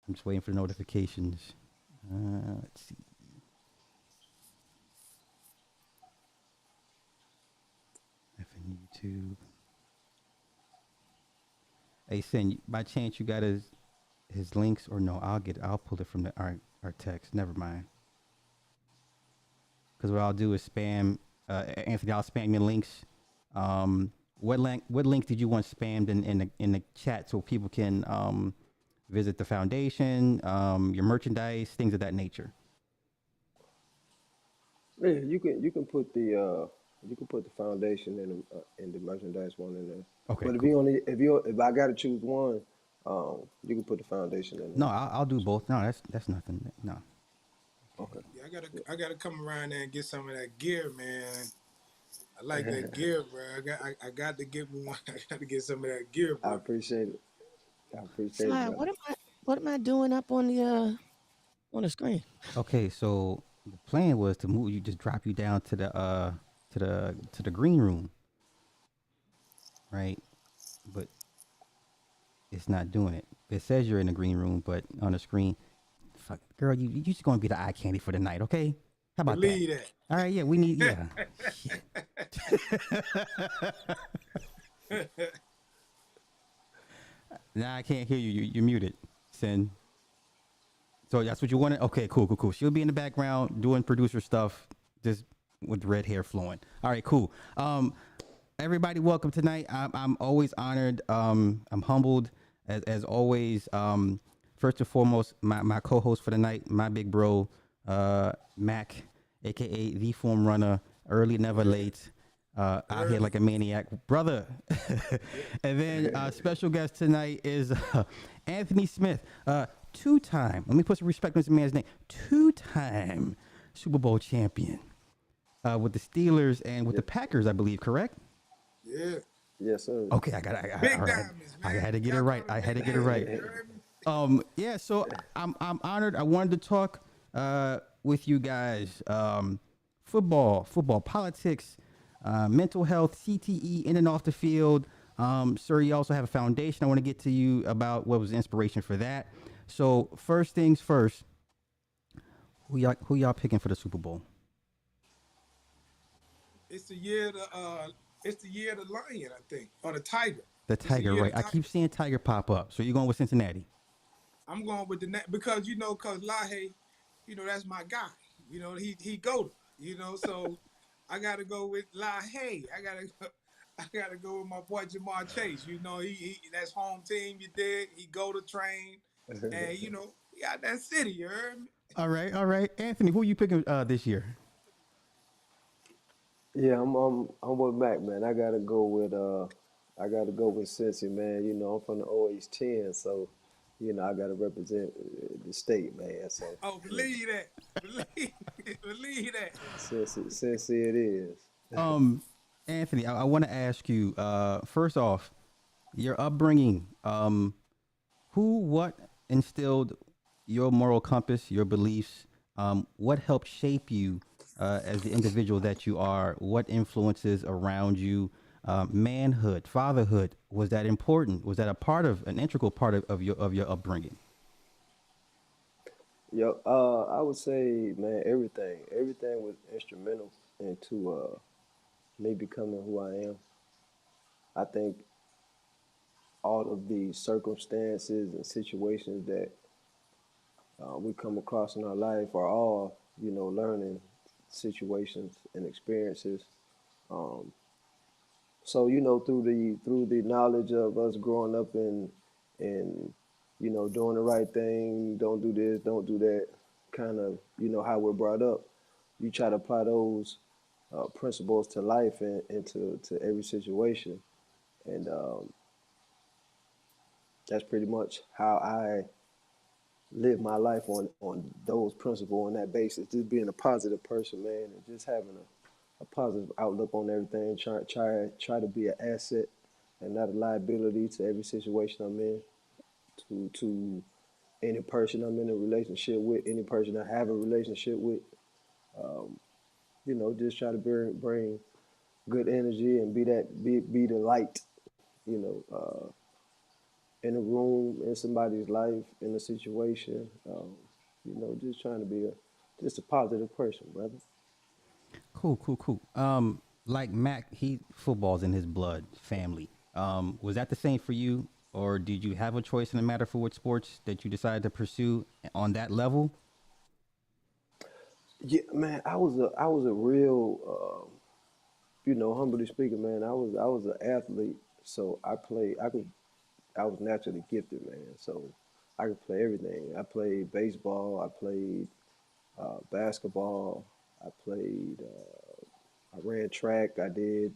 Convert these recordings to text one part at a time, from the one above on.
I'm just waiting for the notifications. Let's see. If in YouTube. Hey, Sin, by chance you got his links or no? I'll pull it from our text. Never mind. Because what I'll do is spam Anthony. I'll spam your links. What link did you want spammed in the chat so people can visit the foundation, your merchandise, things of that nature? Yeah, you can put the foundation in the merchandise one in there. Okay, But cool. if I gotta choose one, you can put the foundation in No, there. I'll do both. No, that's nothing. No. Okay. Okay. Yeah, I gotta come around there and get some of that gear, man. I like that gear, bro. I got to get me one. I got to get some of that gear, I bro. appreciate it. I appreciate it, Slide, brother. what am I doing up on the screen? Okay, so the plan was to move you, just drop you down to the green room, right? But it's not doing it. It says you're in the green room, but on the screen, fuck, girl, you just gonna be the eye candy for the night, okay? How about that? Believe All right, yeah, we need, yeah. Shit. that. Now I can't hear you. You're muted, Sin. So that's what you wanted? Okay, cool, cool, cool. She'll be in the background doing producer stuff, just with red hair flowing. All right, cool. Everybody, welcome tonight. I'm always honored. I'm humbled, as always. First and foremost, my co-host for the night, my big bro, Mac, aka the Form Runner, early never late. Out here Early. like a maniac, brother. Yeah. And then special guest tonight is Anthony Smith, two-time. Let me put some respect on this man's name. Two-time Super Bowl champion with the Steelers and with the Yes, Packers, I believe. Correct? Yeah. yes, sir. Okay, all Big right. diamonds, I man. had to get it Y'all right. call I them had to big get it right. diamonds. You heard me? Yeah. So I'm honored. I wanted to talk with you guys. Football, politics, mental health, CTE, in and off the field. Sir, you also have a foundation. I want to get to you about what was the inspiration for that. So first things first, who y'all picking for the Super Bowl? It's the year of the lion, I think, or the tiger. The It's the Tiger, year right? of I the keep tiger. seeing Tiger pop up. So you're going with Cincinnati? I'm going with the because cause Lahe, that's my guy. He go to, so I gotta go with Lahe. I gotta go with my boy Jamar Chase. He that's home team. You dig? He go to train, and he got that city. You heard me? All right, all right. Anthony, who you picking this year? Yeah, I'm with Mac, man. I gotta go with Cincy, man. I'm from the OH 10, so I gotta represent the state, man. So Oh, believe that. Believe that. Cincy it is. Um, Anthony, I want to ask you. First off, your upbringing. What instilled your moral compass, your beliefs? What helped shape you as the individual that you are? What influences around you? Manhood, fatherhood. Was that important? Was that an integral part of your upbringing? Yo, I would say, man, everything was instrumental into me becoming who I am. I think all of the circumstances and situations that we come across in our life are all, learning situations and experiences. Um, so through the knowledge of us growing up and doing the right thing, don't do this, don't do that, kind of how we're brought up. You try to apply those principles to life and to every situation, and that's pretty much how I live my life on those principles on that basis. Just being a positive person, man, and just having a positive outlook on everything. Try to be an asset and not a liability to every situation I'm in. To any person I'm in a relationship with, any person I have a relationship with. Um, just try to bring good energy and be the light. You know, uh, in a room, in somebody's life, in a situation. Just trying to be just a positive person, brother. Cool, cool, cool. Like Mac, he football's in his blood, family. Was that the same for you, or did you have a choice in the matter for what sports that you decided to pursue on that level? Yeah, man, I was a real, humbly speaking, man. I was an athlete, so I was naturally gifted, man. So I could play everything. I played baseball. I played basketball. I played. I ran track. I did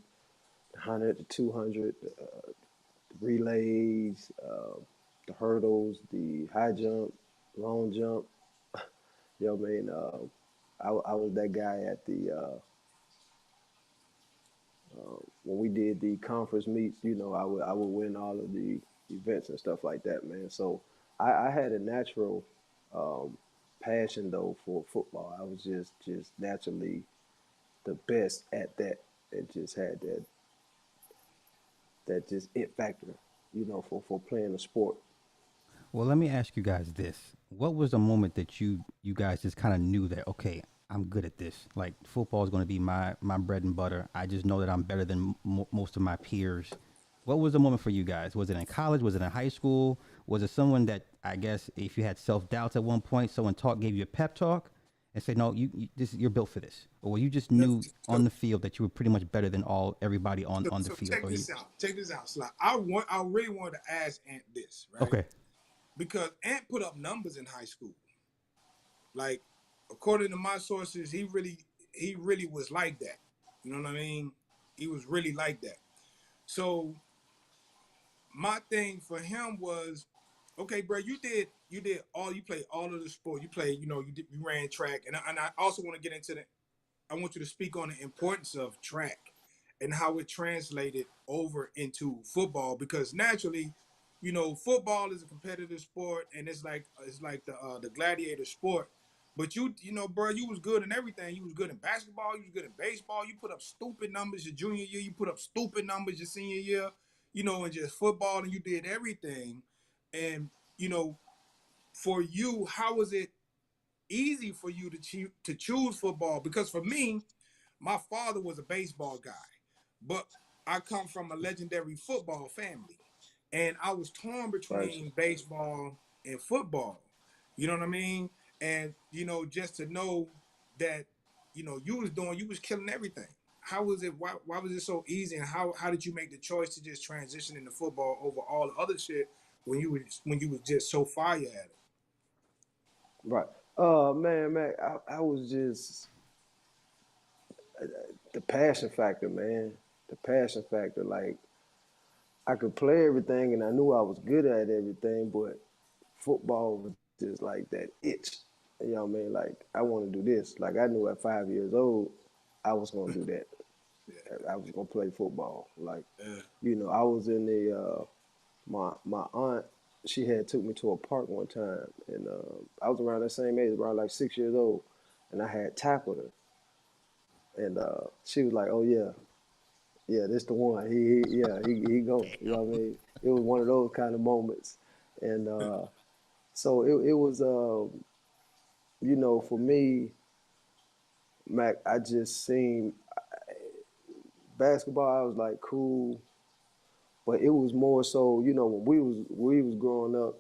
100 to 200 relays, the hurdles, the high jump, long jump. I mean, I was that guy at the when we did the conference meets. I would win all of the events and stuff like that, man. So I had a natural um, passion though for football. I was just naturally the best at that. It just had that just it factor, for playing a sport. Well, let me ask you guys this: what was the moment that you guys just kind of knew that okay, I'm good at this. Like football is going to be my bread and butter. I just know that I'm better than most of my peers. What was the moment for you guys? Was it in college? Was it in high school? Was it someone that I guess if you had self doubts at one point, someone gave you a pep talk and said, "No, you're built for this," or you just knew on So, the field that you were pretty much better than everybody on the so field, check or you? this out. Check this out, Sly. I really wanted to ask Ant this, right? Okay, Because Ant put up numbers in high school. Like, according to my sources, he really was like that. You know what I mean? He was really like that. So my thing for him was, okay, bro, you played all of the sport. You played, you ran track, and I also want to get into the. I want you to speak on the importance of track and how it translated over into football because naturally, football is a competitive sport and it's like the gladiator sport. But bro, you was good in everything. You was good in basketball. You was good in baseball. You put up stupid numbers your junior year. You put up stupid numbers your senior year. And just football, and you did everything. And you know, for you, how was it easy for you to choose football? Because for me, my father was a baseball guy, but I come from a legendary football family, and I was torn Right. between baseball and football. You know what I mean? And just to know that you was killing everything. How was it? Why was it so easy? And how did you make the choice to just transition into football over all the other shit when you was just so fire at it? Right. Man, I was just the passion factor, man. The passion factor. Like I could play everything, and I knew I was good at everything, but football was just like that itch. You know what I mean? Like I want to do this. Like I knew at 5 years old, I was gonna do that. I was gonna play football. Like, Yeah, I was in the my aunt. She had took me to a park one time, and I was around that same age, around like 6 years old, and I had tackled her, and she was like, "Oh yeah, yeah, this the one. He go." You know what I mean? It was one of those kind of moments, and so it was for me, Mac. I just seen basketball. I was like cool, but it was more so when we was growing up,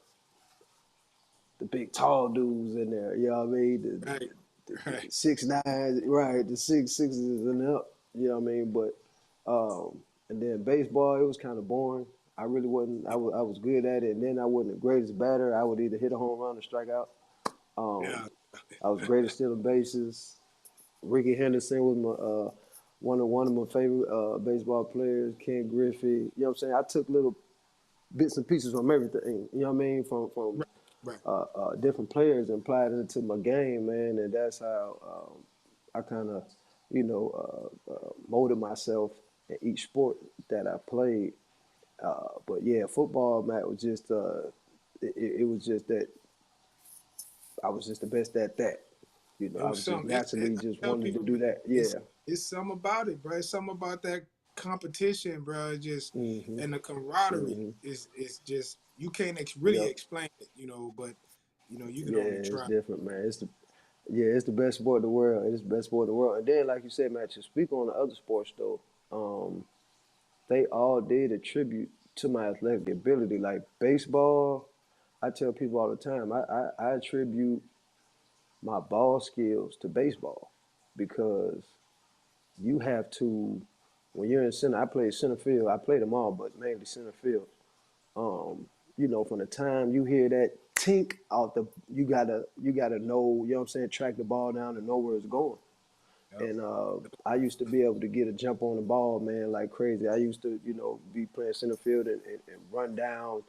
the big tall dudes in there. You know what I mean? right, The right. 6'9", right? The 6'6" and up. You know what I mean? But and then baseball, it was kind of boring. I really wasn't. I was good at it, and then I wasn't the greatest batter. I would either hit a home run or strike out. Um, Yeah, I was great at stealing bases. Ricky Henderson was my one of my favorite baseball players. Ken Griffey. You know what I'm saying? I took little bits and pieces from everything. You know what I mean? From right, right. different players and applied it into my game, man. And that's how I kind of, molded myself in each sport that I played. But yeah, football, Matt, was just it was just that I was just the best at that. It I was was just something. naturally I just tell wanted to people, do man, that. it's Yeah, it's something about it, bro. It's something about that competition, bro, just Mm-hmm. and the camaraderie Mm-hmm. is just you can't really Yep. explain it, but you can Yeah, only it's try. different, man. It's the best sport in the world. It's the best sport in the world. And then, like you said, man, to speak on the other sports though, um, they all did attribute to my athletic ability. Like baseball, I tell people all the time, I attribute my ball skills to baseball because you have to when you're in center. I played center field. I played them all, but mainly center field. From the time you hear that tink out the, you gotta know, you know what I'm saying, track the ball down and know where it's going. Yep. And I used to be able to get a jump on the ball, man, like crazy. I used to, be playing center field and run down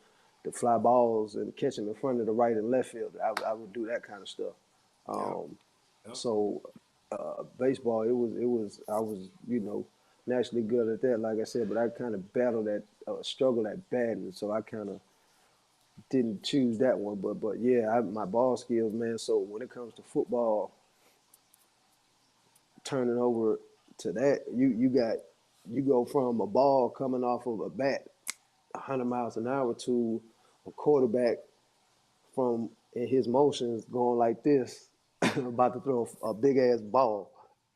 the fly balls and catch them in front of the right and left field. I would do that kind of stuff. Yep. Um, Yep. so baseball, it was I was naturally good at that, like I said, but I kind of battled that struggle at batting, so I kind of didn't choose that one. But yeah, my ball skills, man. So when it comes to football, turning over to that, you go from a ball coming off of a bat 100 miles an hour to a quarterback from in his motions going like this, about to throw a big ass ball.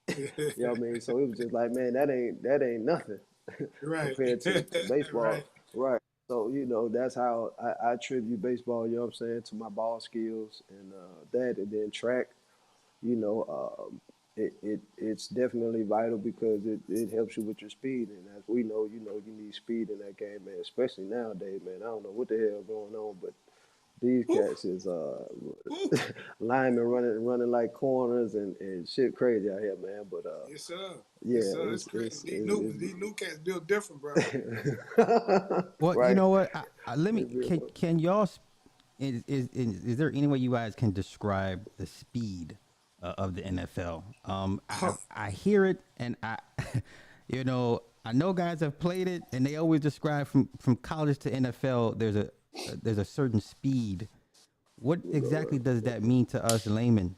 You know what I mean? So it was just like, man, that ain't nothing Right. compared to baseball, Right. right? So that's how I attribute baseball. You know what I'm saying, to my ball skills and that, and then track. You know, it's definitely vital because it helps you with your speed, and as we know, you need speed in that game, man. Especially nowadays, man. I don't know what the hell going on, but these Whew, cats is whew. linemen running like corners and shit crazy out here, man. But Yes, sir. Yes, yeah, sir. It's crazy. These new cats built different, bro. Well, you right. know what? Let me. It's real. Can y'all? Is there any way you guys can describe the speed of the NFL? Huh. I hear it, and I know guys have played it, and they always describe from college to NFL. There's a certain speed. What exactly does that mean to us laymen?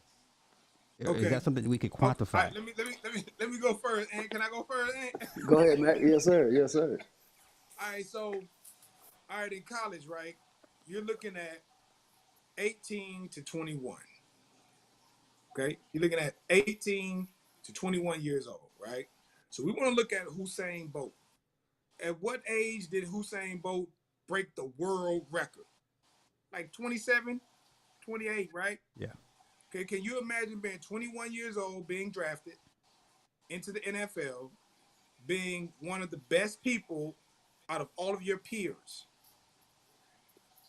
Is Okay. that something that we could Okay. All quantify? right. Let me go first. And can I go first? Aunt? Go ahead, Mac. Yes, sir. Yes, sir. All right. So, all right, in college, right? You're looking at 18 to 21. Okay. You're looking at 18 to 21 years old, right? So we want to look at Hussein Bolt. At what age did Hussein Bolt break the world record? Like 27, 28, right? Yeah. Okay, can you imagine being 21 years old, being drafted into the NFL, being one of the best people out of all of your peers,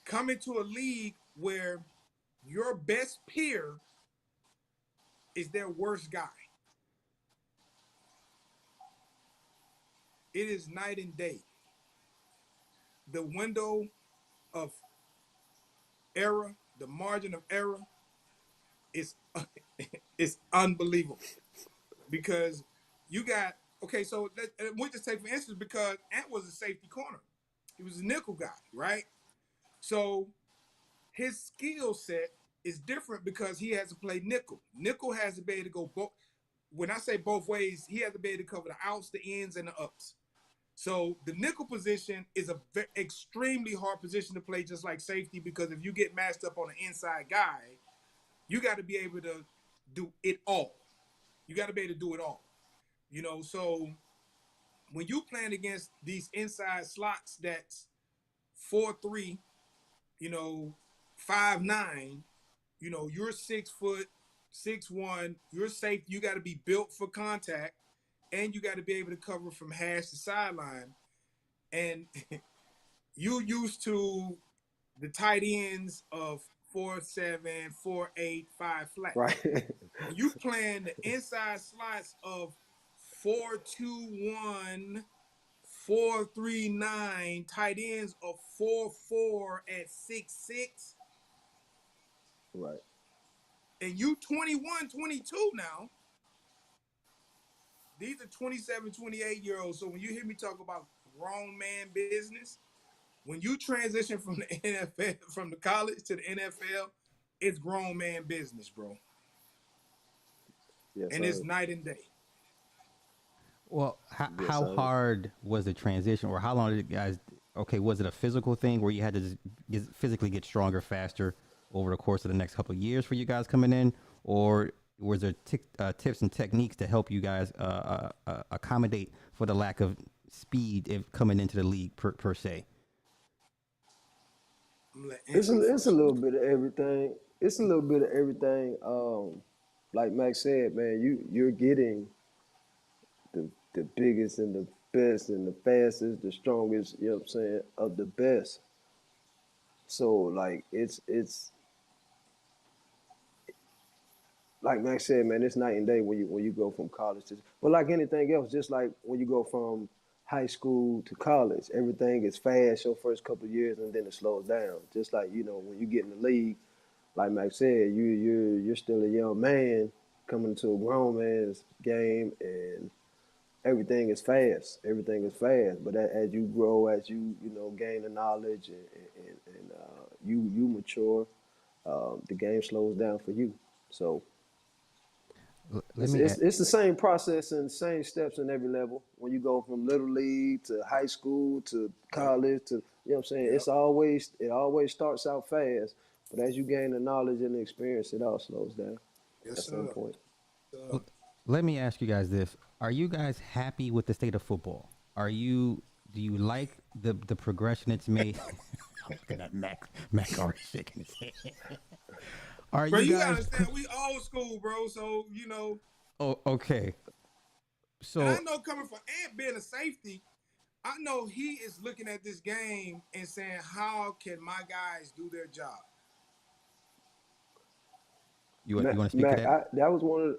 coming to a league where your best peer is their worst guy? It is night and day. The window of error, the margin of error is is unbelievable because you got okay. So we just take for instance because Ant was a safety corner, he was a nickel guy, right? So his skill set is different because he has to play nickel. Nickel has to be able to go both. When I say both ways, he has to be able to cover the outs, the ins, and the ups. So the nickel position is a extremely hard position to play, just like safety, because if you get matched up on an inside guy, you got to be able to do it all. You got to be able to do it all. So when you playing against these inside slots that's 4'3", 5'9", you're 6 foot, 6'1", you're safe. You got to be built for contact, and you got to be able to cover from hash to sideline. And you used to the tight ends of 4'7", 4'8", 5 flat. Right. When you playing the inside slots of 4-2-1, 4-3-9, tight ends of 4-4 at 6'6", right. and you 21, 22 now. These are 27, 28-year-olds. So when you hear me talk about grown man business, when you transition from the NFL, from the college to the NFL, it's grown man business, bro. Yes, And it's sir. night and day. Well, Yes, how I am. hard was the transition, or how long did you guys? Okay, was it a physical thing where you had to just physically get stronger faster over the course of the next couple of years for you guys coming in, or was there tips and techniques to help you guys accommodate for the lack of speed if coming into the league per se? I'm gonna let It's Ansel a, it's a first. little bit of everything. It's a little bit of everything. Like Max said, man, you're getting the biggest and the best and the fastest, the strongest. You know what I'm saying, of the best. So like it's like Max said, man, it's night and day when you go from college to. But like anything else, just like when you go from high school to college, everything is fast your first couple of years, and then it slows down. Just like when you get in the league, like Max said, you're still a young man coming to a grown man's game, and everything is fast. Everything is fast. But as you grow, as you gain the knowledge, and you mature, the game slows down for you. So Let it's, me it's it's the same process and same steps in every level. When you go from little league to high school to Yep. college to what I'm saying, Yep. it always starts out fast, but as you gain the knowledge and the experience, it all slows down Yes, at some sir. point. So, let me ask you guys this: are you guys happy with the state of football? Are you Do you like the progression it's made? I'm looking at Mac already shaking his head. Are bro, you you gotta guys? understand, we old school, bro. So Oh, okay. and I So know coming from Ant being a safety, I know he is looking at this game and saying, "How can my guys do their job?" you want to speak to Mac, that? that was one of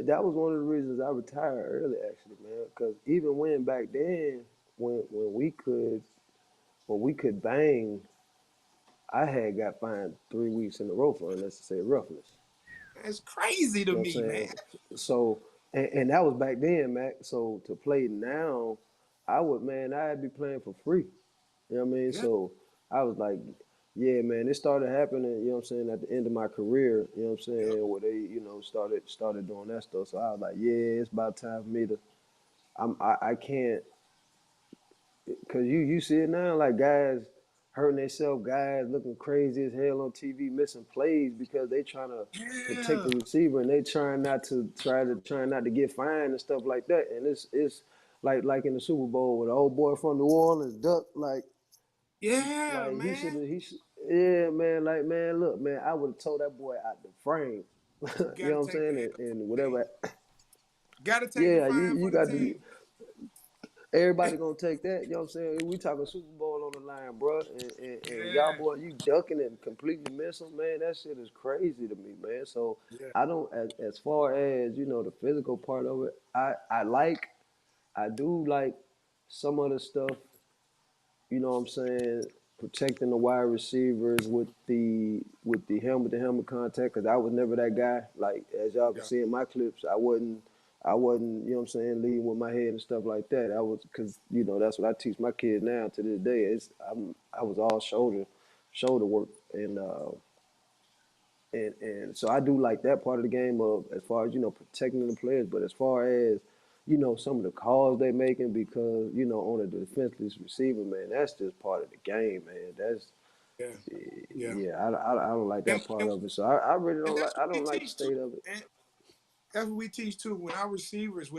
that was one of the reasons I retired early, actually, man. Because even when back then, when we could bang, I had got fined 3 weeks in a row for unnecessary roughness. It's crazy to You know what me, I'm man. saying? So, and that was back then, Mac. So to play now, I'd be playing for free. You know what I mean? Yeah, So I was like, yeah, man, it started happening, you know what I'm saying, at the end of my career, you know what I'm yep, saying, where they, started doing that stuff. So I was like, yeah, it's about time for me to I can't, cause you see it now, like guys hurting themselves, guys looking crazy as hell on TV, missing plays because they trying to protect yeah, the receiver and they trying not to get fined and stuff like that. And it's like in the Super Bowl with the old boy from New Orleans duck, yeah, like man. yeah, man, like man, look, man, I would have told that boy out the frame. You You know gotta what I'm take the saying? L And for the team. whatever. Gotta take the Yeah, fine you for the got to. team. Everybody gonna take that. You know what I'm saying? We talking Super Bowl on the line, bro, and y'all Yeah, boy, you ducking and completely missing, man. That shit is crazy to me, man. So yeah, I don't, as far as the physical part of it, I do like some of the stuff, you know what I'm saying, protecting the wide receivers with the helmet to helmet contact, because I was never that guy. Like as y'all can yeah, see in my clips, I wasn't, you know what I'm saying, leading with my head and stuff like that. I was, because that's what I teach my kids now to this day. I was all shoulder work, and so I do like that part of the game of, as far as protecting the players. But as far as some of the calls they making, because on a defenseless receiver, man, that's just part of the game, man. That's yeah, yeah. yeah, I don't like And, that part and of it. So I really and don't like, that's what I we don't like the teach too. state of it. And that's what we teach too. With our receivers,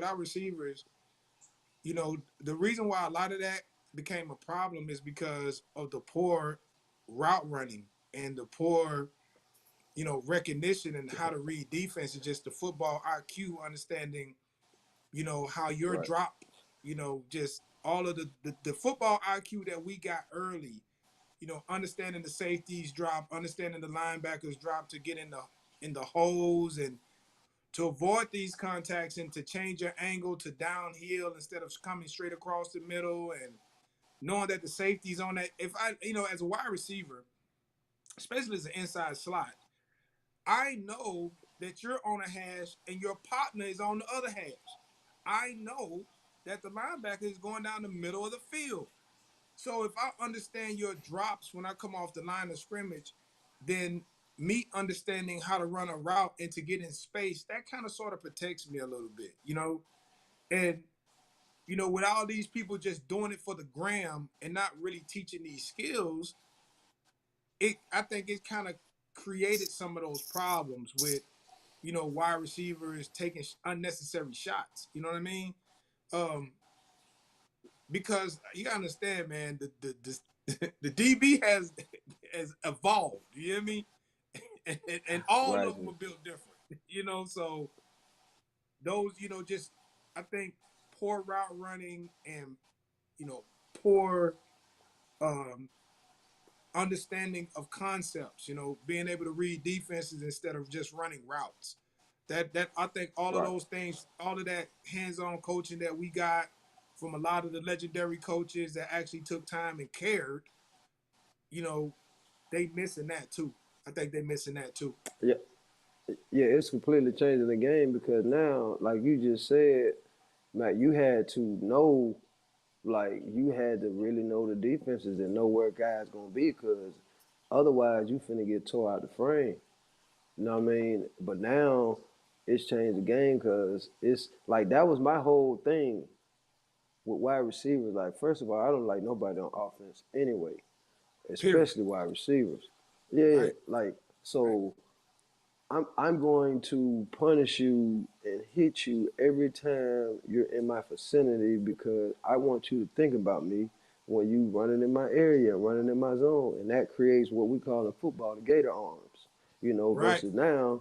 the reason why a lot of that became a problem is because of the poor route running and the poor, recognition and how to read defense, and just the football IQ understanding, how your Right, drop, just all of the football IQ that we got early, understanding the safeties drop, understanding the linebackers drop to get in the holes and to avoid these contacts and to change your angle to downhill instead of coming straight across the middle, and knowing that the safety's on that. If I, as a wide receiver, especially as an inside slot, I know that you're on a hash and your partner is on the other hash. I know that the linebacker is going down the middle of the field. So if I understand your drops when I come off the line of scrimmage, then me understanding how to run a route and to get in space, that kind of sort of protects me a little bit. And with all these people just doing it for the gram and not really teaching these skills, I think it kind of created some of those problems with, wide receivers taking unnecessary shots. You know what I mean? Um, because you gotta understand, man, the DB has evolved. You hear me? And all Right. of them are built different. So those, just I think poor route running and poor um, understanding of concepts. Being able to read defenses instead of just running routes. That I think all of Right. those things, all of that hands-on coaching that we got from a lot of the legendary coaches that actually took time and cared, you know, they missing that too. I think they missing that too. Yeah. Yeah, it's completely changing the game because now, like you just said, Matt, you had to know, like you had to really know the defenses and know where guys gonna be, because otherwise you finna get tore out the frame. You know what I mean? But now it's changed the game because it's like that was my whole thing with wide receivers. Like, first of all, I don't like nobody on offense anyway, Period. especially wide receivers. Yeah, Right. like Right. so. I'm going to punish you and hit you every time you're in my vicinity because I want you to think about me when you running in my area, running in my zone, and that creates what we call in football the gator arms. Right. Versus now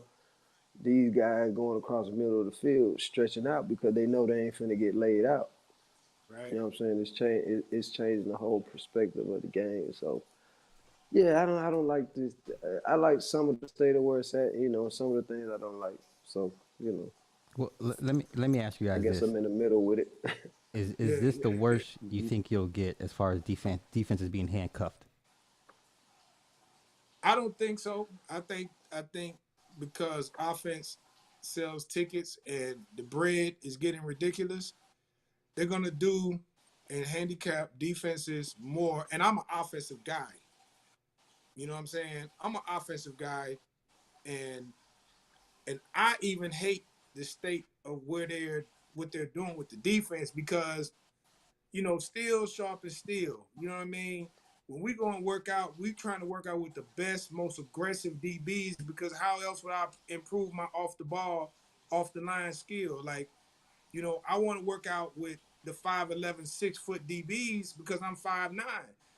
these guys going across the middle of the field stretching out because they know they ain't finna get laid out. You Right. know what I'm saying? It's changing the whole perspective of the game. So yeah, I don't like this. I like some of the state of where it's at. Some of the things I don't like. So Well, let me ask you I guys guess this: I'm in the middle with it. Is Yeah. this the Yeah. worst you think you'll get as far as defenses being handcuffed? I don't think so. I think because offense sells tickets and the bread is getting ridiculous, they're gonna do and handicap defenses more. And I'm an offensive guy. You know what I'm saying? I'm an offensive guy, and I even hate the state of where they're what they're doing with the defense because steel sharp as steel. You know what I mean? When we go and work out, we trying to work out with the best, most aggressive DBs because how else would I improve my off the ball, off the line skill? Like, I want to work out with the 5'11", 6-foot DBs because I'm 5'9".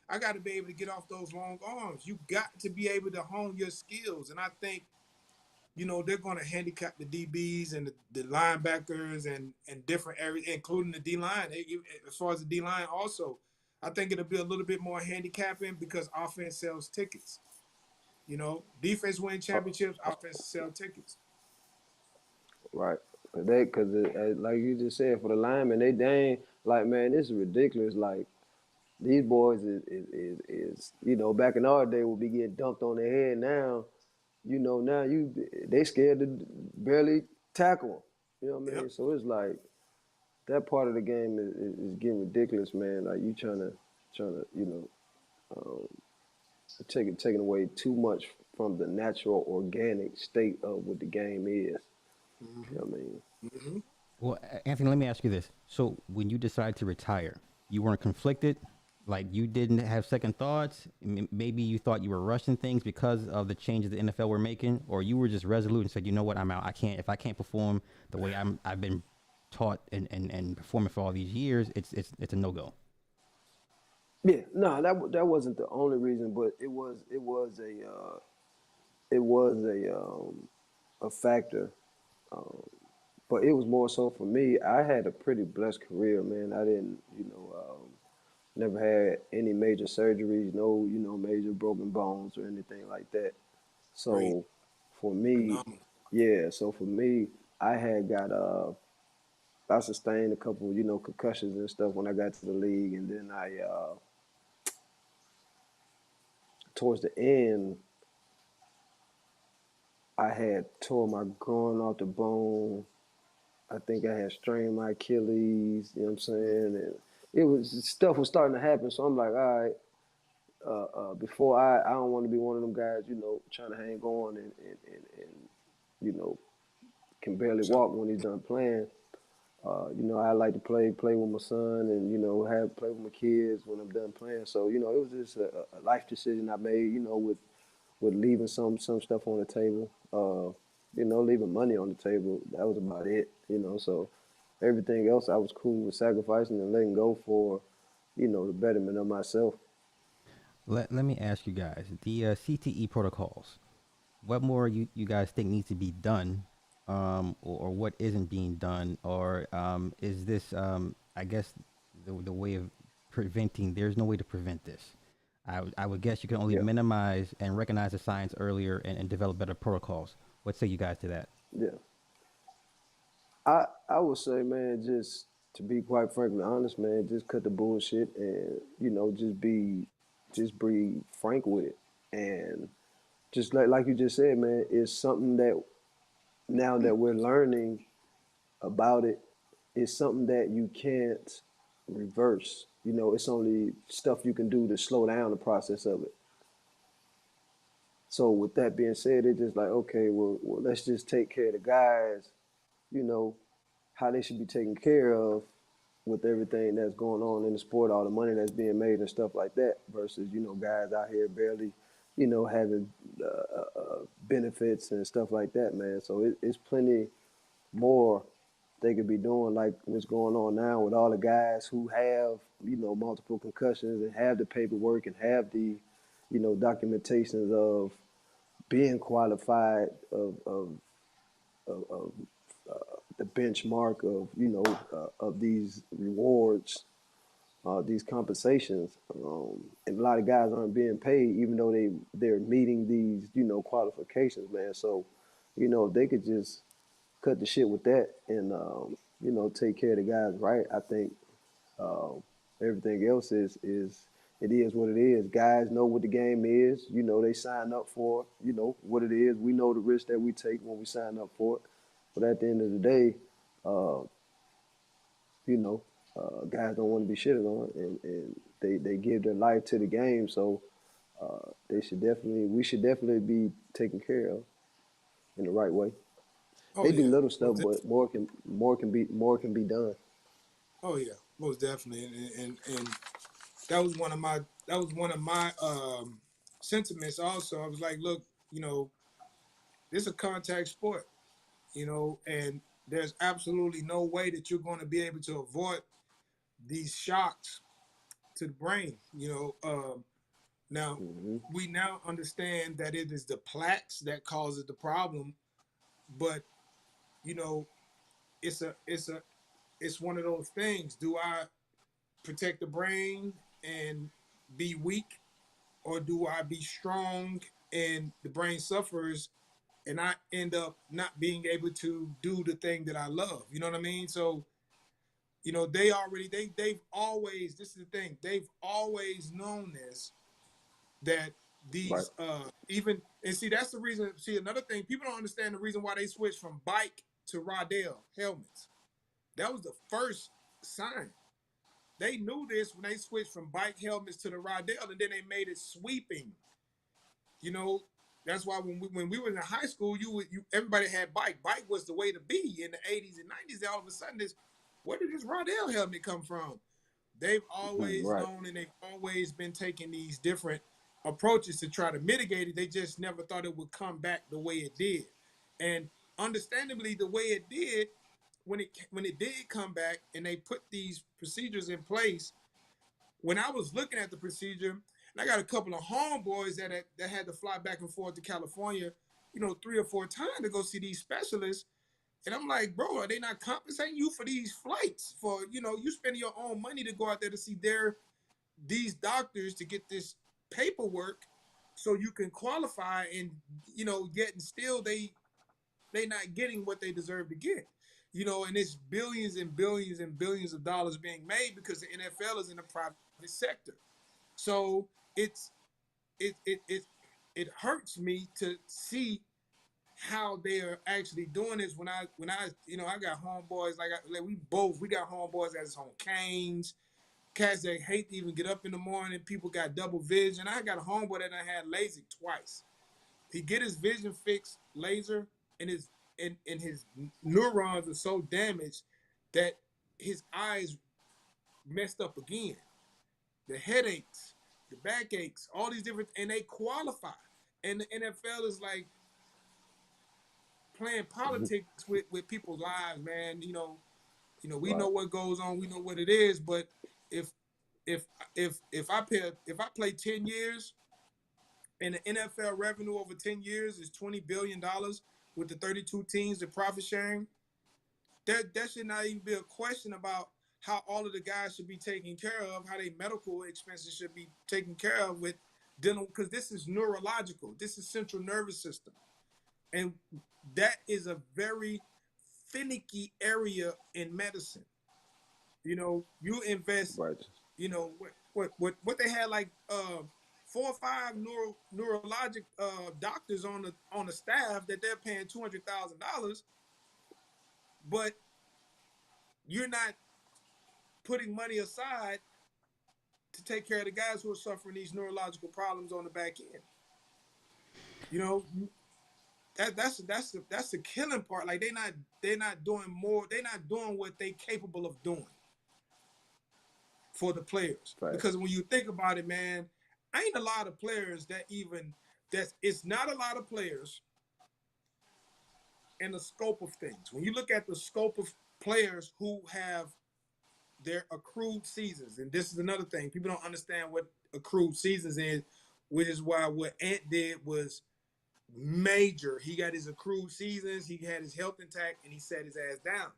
I got to be able to get off those long arms. You got to be able to hone your skills. And I think they're going to handicap the DBs and the linebackers and different areas, including the D line. As far as the D line, also, I think it'll be a little bit more handicapping because offense sells tickets. Defense win Uh, championships, offense sell tickets. right. Because like you just said, for the linemen, they dang like, man, this is ridiculous. Like, these boys is back in our day would be getting dumped on their head. Now they scared to barely tackle them. You know what I Yep. mean? So it's like that part of the game is getting ridiculous, man. Like, you trying to um, taking away too much from the natural organic state of what the game is. You Mm-hmm. know what I mean? Mm-hmm. Well, Anthony, let me ask you this: so when you decided to retire, you weren't conflicted, like you didn't have second thoughts. Maybe you thought you were rushing things because of the changes the NFL were making, or you were just resolute and said, you know what, I'm out. I can't if I can't perform the way I've been taught and performing for all these years. It's a no go. Yeah, no, that wasn't the only reason, but it was a factor. Um, but it was more so for me. I had a pretty blessed career, man. I didn't, never had any major surgeries, no, major broken bones or anything like that. Great. So for me, Phenomenal. yeah, so for me, I sustained a couple, concussions and stuff when I got to the league, and then towards the end, I had tore my groin off the bone. I think I had strained my Achilles. You know what I'm saying? And it was stuff was starting to happen. So I'm like, all right. Before I don't want to be one of them guys, trying to hang on and you know can barely So walk when he's done playing. I like to play with my son, and have play with my kids when I'm done playing. So it was just a life decision I made. With leaving some stuff on the table. Leaving money on the table. That was about it. So everything else I was cool with sacrificing and letting go for, the betterment of myself. Let me ask you guys the CTE protocols. What more you guys think needs to be done, or what isn't being done, or is this I guess the way of preventing? There's no way to prevent this. I would guess you can only Yeah, minimize and recognize the signs earlier and develop better protocols. What say you guys to that? yeah. I would say, man, just to be quite frankly honest, man, just cut the bullshit and just be frank with it. And just like you just said, man, it's something that now that we're learning about it, it's something that you can't reverse. It's only stuff you can do to slow down the process of it. So with that being said, it's just like, okay, well, let's just take care of the guys, you know, how they should be taken care of with everything that's going on in the sport, all the money that's being made and stuff like that, versus guys out here barely, having benefits and stuff like that, man. So it's plenty more they could be doing, like what's going on now with all the guys who have multiple concussions and have the paperwork and have the documentations of being qualified of the benchmark of of these rewards, these compensations, and a lot of guys aren't being paid even though they're meeting these qualifications, man. So if they could just cut the shit with that and take care of the guys right, I think um, everything else is it is what it is. Guys know what the game is. They sign up for what it is. We know the risk that we take when we sign up for it. But at the end of the day, uh, you know, guys don't want to be shitted on, and they give their life to the game. So we should definitely be taken care of in the right way. Oh They do yeah, little most stuff, but more can be done. oh yeah, most definitely, and that was one of my sentiments. Also, I was like, look, you know, this is a contact sport, and there's absolutely no way that you're going to be able to avoid these shocks to the brain. Now Hmm. we now understand that it is the plaques that causes the problem, but you know, it's one of those things. Do I protect the brain and be weak, or do I be strong and the brain suffers and I end up not being able to do the thing that I love? You know what I mean? So, they've always, this is the thing, they've always known this, that Right. these even, and see, that's the reason. See, another thing, people don't understand the reason why they switched from bike to Rodale helmets. That was the first sign. They knew this when they switched from bike helmets to the Rodale, and then they made it sweeping. You know, that's why when we were in high school, everybody had bike. Bike was the way to be in the 80s and 90s. All of a sudden, where did this Rodale helmet come from? They've always Right. known, and they've always been taking these different approaches to try to mitigate it. They just never thought it would come back the way it did. And understandably, the way it did, when it did come back and they put these procedures in place, when I was looking at the procedure, and I got a couple of homeboys that had to fly back and forth to California, 3 or 4 times to go see these specialists. And I'm like, bro, are they not compensating you for these flights? For you spending your own money to go out there to see these doctors to get this paperwork so you can qualify, and yet and still they not getting what they deserve to get. And it's billions and billions and billions of dollars being made because the NFL is in the private sector. So it's it it it it hurts me to see how they are actually doing this. When I got homeboys, like we got homeboys that's on canes, cats that hate to even get up in the morning. People got double vision. I got a homeboy that I had LASIK twice. He get his vision fixed laser, and his neurons are so damaged that his eyes messed up again. The headaches, the backaches, all these different, and they qualify. And the NFL is like playing politics with people's lives, man. We Right. know what goes on, we know what it is. But if if if I play 10 years and the NFL revenue over 10 years is $20 billion with the 32 teams, the profit sharing, there should not even be a question about how all of the guys should be taken care of, how their medical expenses should be taken care of with dealing, because this is neurological, this is central nervous system, and that is a very finicky area in medicine. You invest, Right. what they had, like 4 or 5 neurologic doctors on the staff that they're paying $200,000, but you're not putting money aside to take care of the guys who are suffering these neurological problems on the back end. You know, that's the killing part. Like they're not doing more. They're not doing what they're capable of doing for the players. Right. Because when you think about it, man, ain't a lot of players it's not a lot of players in the scope of things. When you look at the scope of players who have their accrued seasons, and this is another thing, people don't understand what accrued seasons is, which is why what Ant did was major. He got his accrued seasons, he had his health intact, and he set his ass down.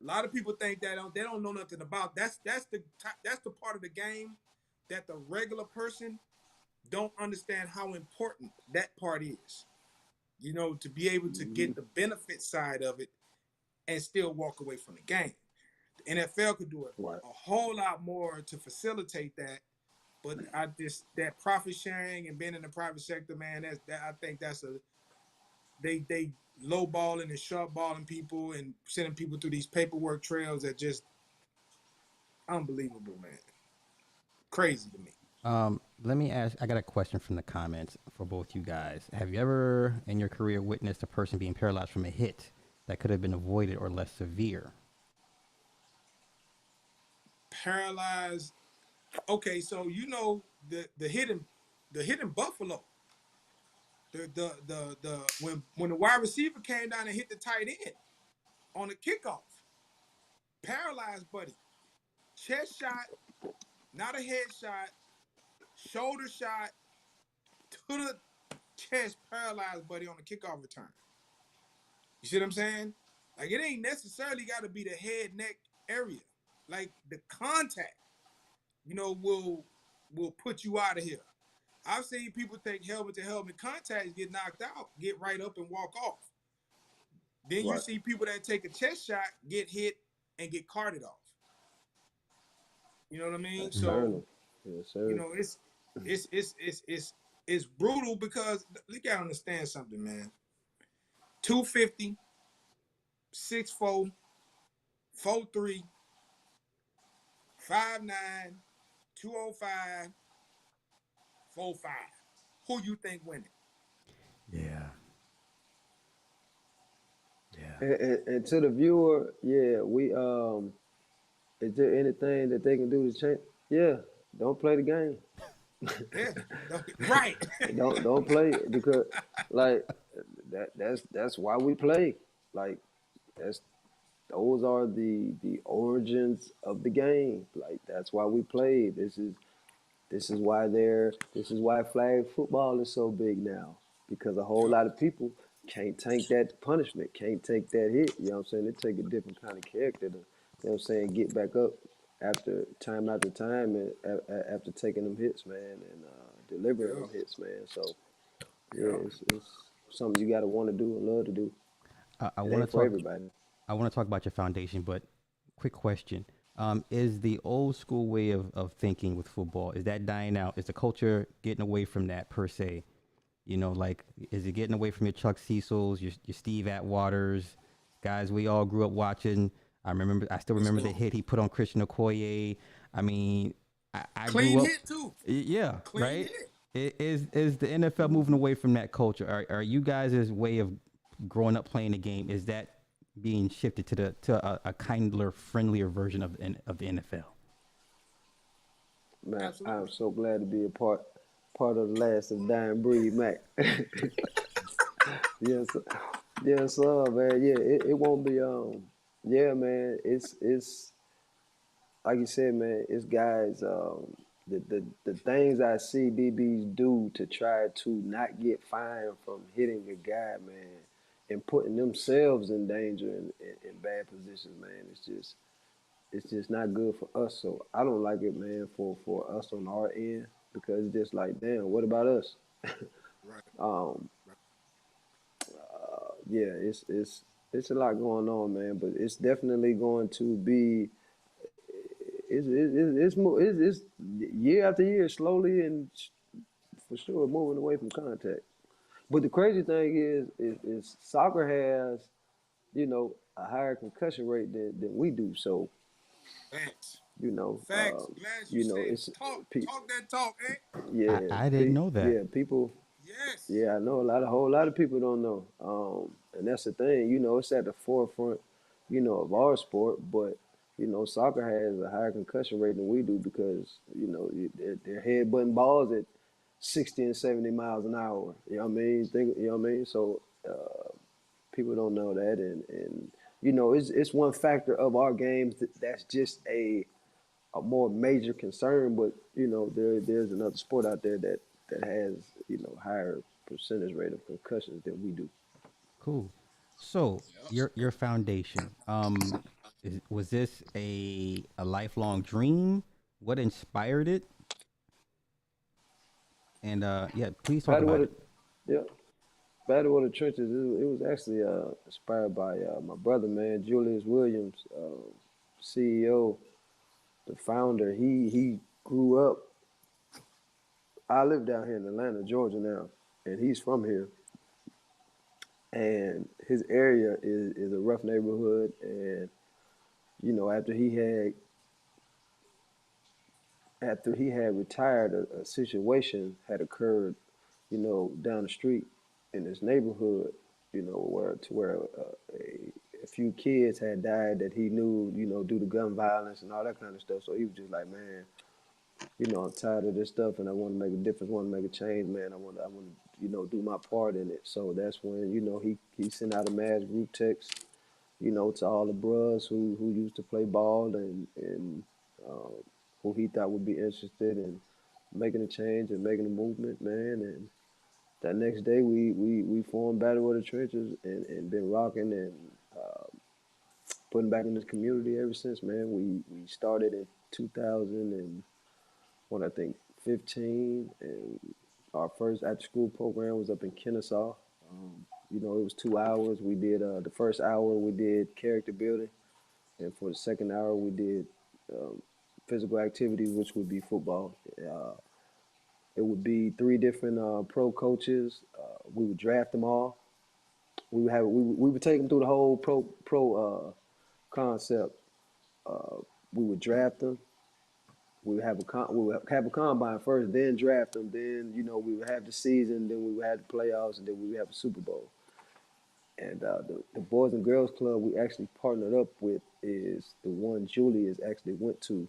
A lot of people think that they don't know nothing about. That's the part of the game that the regular person don't understand how important that part is. To be able to get the benefit side of it and still walk away from the game. The NFL could do it Right. a whole lot more to facilitate that, but that profit sharing and being in the private sector, man, I think that's they lowballing and sharpballing people and sending people through these paperwork trails that just unbelievable, man. Crazy to me. Let me ask. I got a question from the comments for both you guys. Have you ever, in your career, witnessed a person being paralyzed from a hit that could have been avoided or less severe? Paralyzed. Okay, so the hit in Buffalo. When the wide receiver came down and hit the tight end on the kickoff, paralyzed buddy, chest shot, not a head shot, shoulder shot to the chest, paralyzed buddy on the kickoff return. You see what I'm saying? Like, it ain't necessarily got to be the head neck area. Like, the contact, will put you out of here. I've seen people take helmet to helmet contacts, get knocked out, get right up and walk off. Then you Right. see people that take a chest shot, get hit, and get carted off. You know what I mean? That's So, eternal. Yes, sir. it's brutal, because you gotta understand something, man. 250, 6'4", 4'3", 5'9", 205, 4'5". Who you think winning? Yeah. And to the viewer, yeah, we is there anything that they can do to change? Yeah, don't play the game. Yeah, right. Don't play it, because like that's why we play. Like those are the origins of the game. Like that's why we play. This is why flag football is so big now, because a whole lot of people can't take that punishment, can't take that hit. You know what I'm saying? It take a different kind of character to, you know what I'm saying, get back up after time, and after taking them hits, man, and delivering them hits, man. So yeah, it's something you gotta want to do and love to do. I It want to ain't for talk. everybody. I want to talk about your foundation, but quick question. Is the old school way of thinking with football, is that dying out? Is the culture getting away from that per se? Like, is it getting away from your Chuck Cecils, your Steve Atwaters, guys we all grew up watching? I still remember the hit he put on Christian Okoye. I mean, I Clean grew up. hit too. Yeah, Clean right. hit. Is the NFL moving away from that culture? Are you guys' way of growing up playing the game, is that being shifted to a kindler, friendlier version of the NFL. Man, I'm Absolutely. so glad to be a part of the last of dying breed, Mac. Yes, sir. Yes, sir, man. Yeah, it won't be yeah, man. It's like you said, man, it's guys the things I see DBs do to try to not get fined from hitting a guy, man, and putting themselves in danger in bad positions, man. It's just not good for us. So I don't like it, man, for us on our end because it's just like, damn, what about us? Right. Um, Right. yeah, it's a lot going on, man, but it's definitely going to be it's year after year slowly and for sure moving away from contact. But the crazy thing is soccer has a higher concussion rate than we do. So Facts. you know Facts. Glad you you know said it. it's Talk. pe- Talk that talk, eh? I didn't know that. yeah, people. Yes. Yeah, I know a whole lot of people don't know. And that's the thing, it's at the forefront, of our sport, but soccer has a higher concussion rate than we do because they're headbutting balls at 60 and 70 miles an hour. You know what I mean? You know what I mean? So people don't know that, and it's one factor of our games that's just a more major concern. But there's another sport out there that has higher percentage rate of concussions than we do. Cool. So Yep. your foundation, was this a lifelong dream? What inspired it? And yeah, please talk Battle about of it. the Yeah, Battle of the Trenches. It was actually inspired by my brother, man, Julius Williams, CEO, the founder. He grew up. I live down here in Atlanta, Georgia now, and he's from here. And his area is a rough neighborhood. And after he had retired, a situation had occurred, down the street in this neighborhood, where a few kids had died that he knew, due to gun violence and all that kind of stuff. So he was just like, man, I'm tired of this stuff, and I want to make a difference, want to make a change, man. I want to, do my part in it. So that's when, he sent out a mass group text, to all the bros who used to play ball and um, who he thought would be interested in making a change and making a movement, man. And that next day, we formed Battle of the Trenches and been rocking and uh, putting back in this community ever since, man. We started in 2000 and what I think 15, and our first after school program was up in Kennesaw. It was 2 hours. We did the first hour we did character building, and for the second hour we did um, physical activities, which would be football. It would be three different pro coaches. We would draft them all. We would take them through the whole pro concept. We would draft them. We would have a combine first, then draft them. Then we would have the season. Then we would have the playoffs, and then we would have a Super Bowl. And the Boys and Girls Club we actually partnered up with is the one Julius actually went to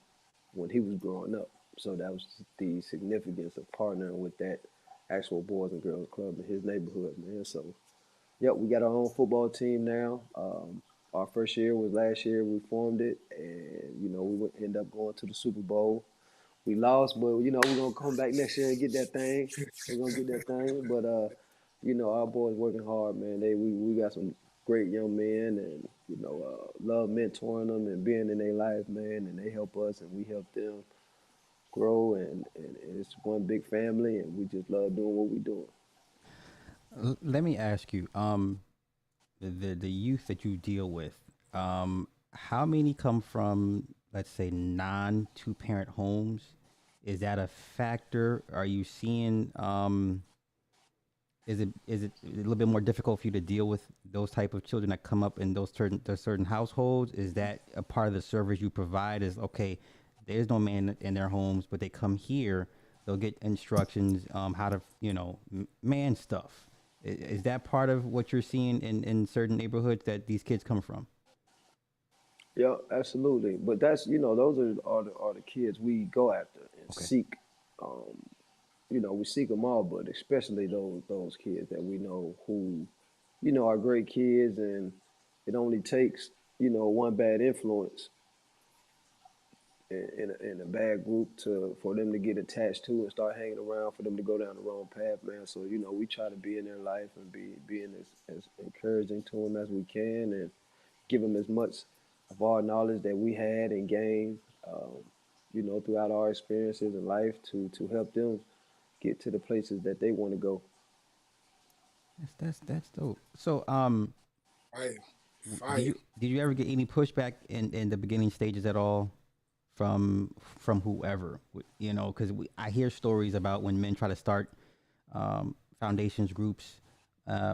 when he was growing up. So that was the significance of partnering with that actual Boys and Girls Club in his neighborhood, man. So, yep, we got our own football team now. Our first year was last year. We formed it, and we would end up going to the Super Bowl. We lost, but we're gonna come back next year and get that thing. We're gonna get that thing. But our boys working hard, man. We got some great young men, and love mentoring them and being in their life, man. And they help us, and we help them grow, and it's one big family, and we just love doing what we doing. Let me ask you, the youth that you deal with, how many come from, let's say, non two parent homes? Is that a factor? Are you seeing, is it a little bit more difficult for you to deal with those type of children that come up in those certain households? Is that a part of the service you provide? Is okay, there's no man in their homes, but they come here, they'll get instructions how to man stuff. Is that part of what you're seeing in certain neighborhoods that these kids come from? Yeah, absolutely. But that's those are the kids we go after and Okay. seek. Um, we seek them all, but especially those kids that we know who, are great kids, and it only takes one bad influence in a bad group to for them to get attached to and start hanging around, for them to go down the wrong path, man. So we try to be in their life and being as encouraging to them as we can, and give them as much of our knowledge that we had and gained, throughout our experiences in life to help them get to the places that they want to go. That's dope. So Fire, did fire. you ever get any pushback in the beginning stages at all from whoever? You know, because I hear stories about when men try to start foundations groups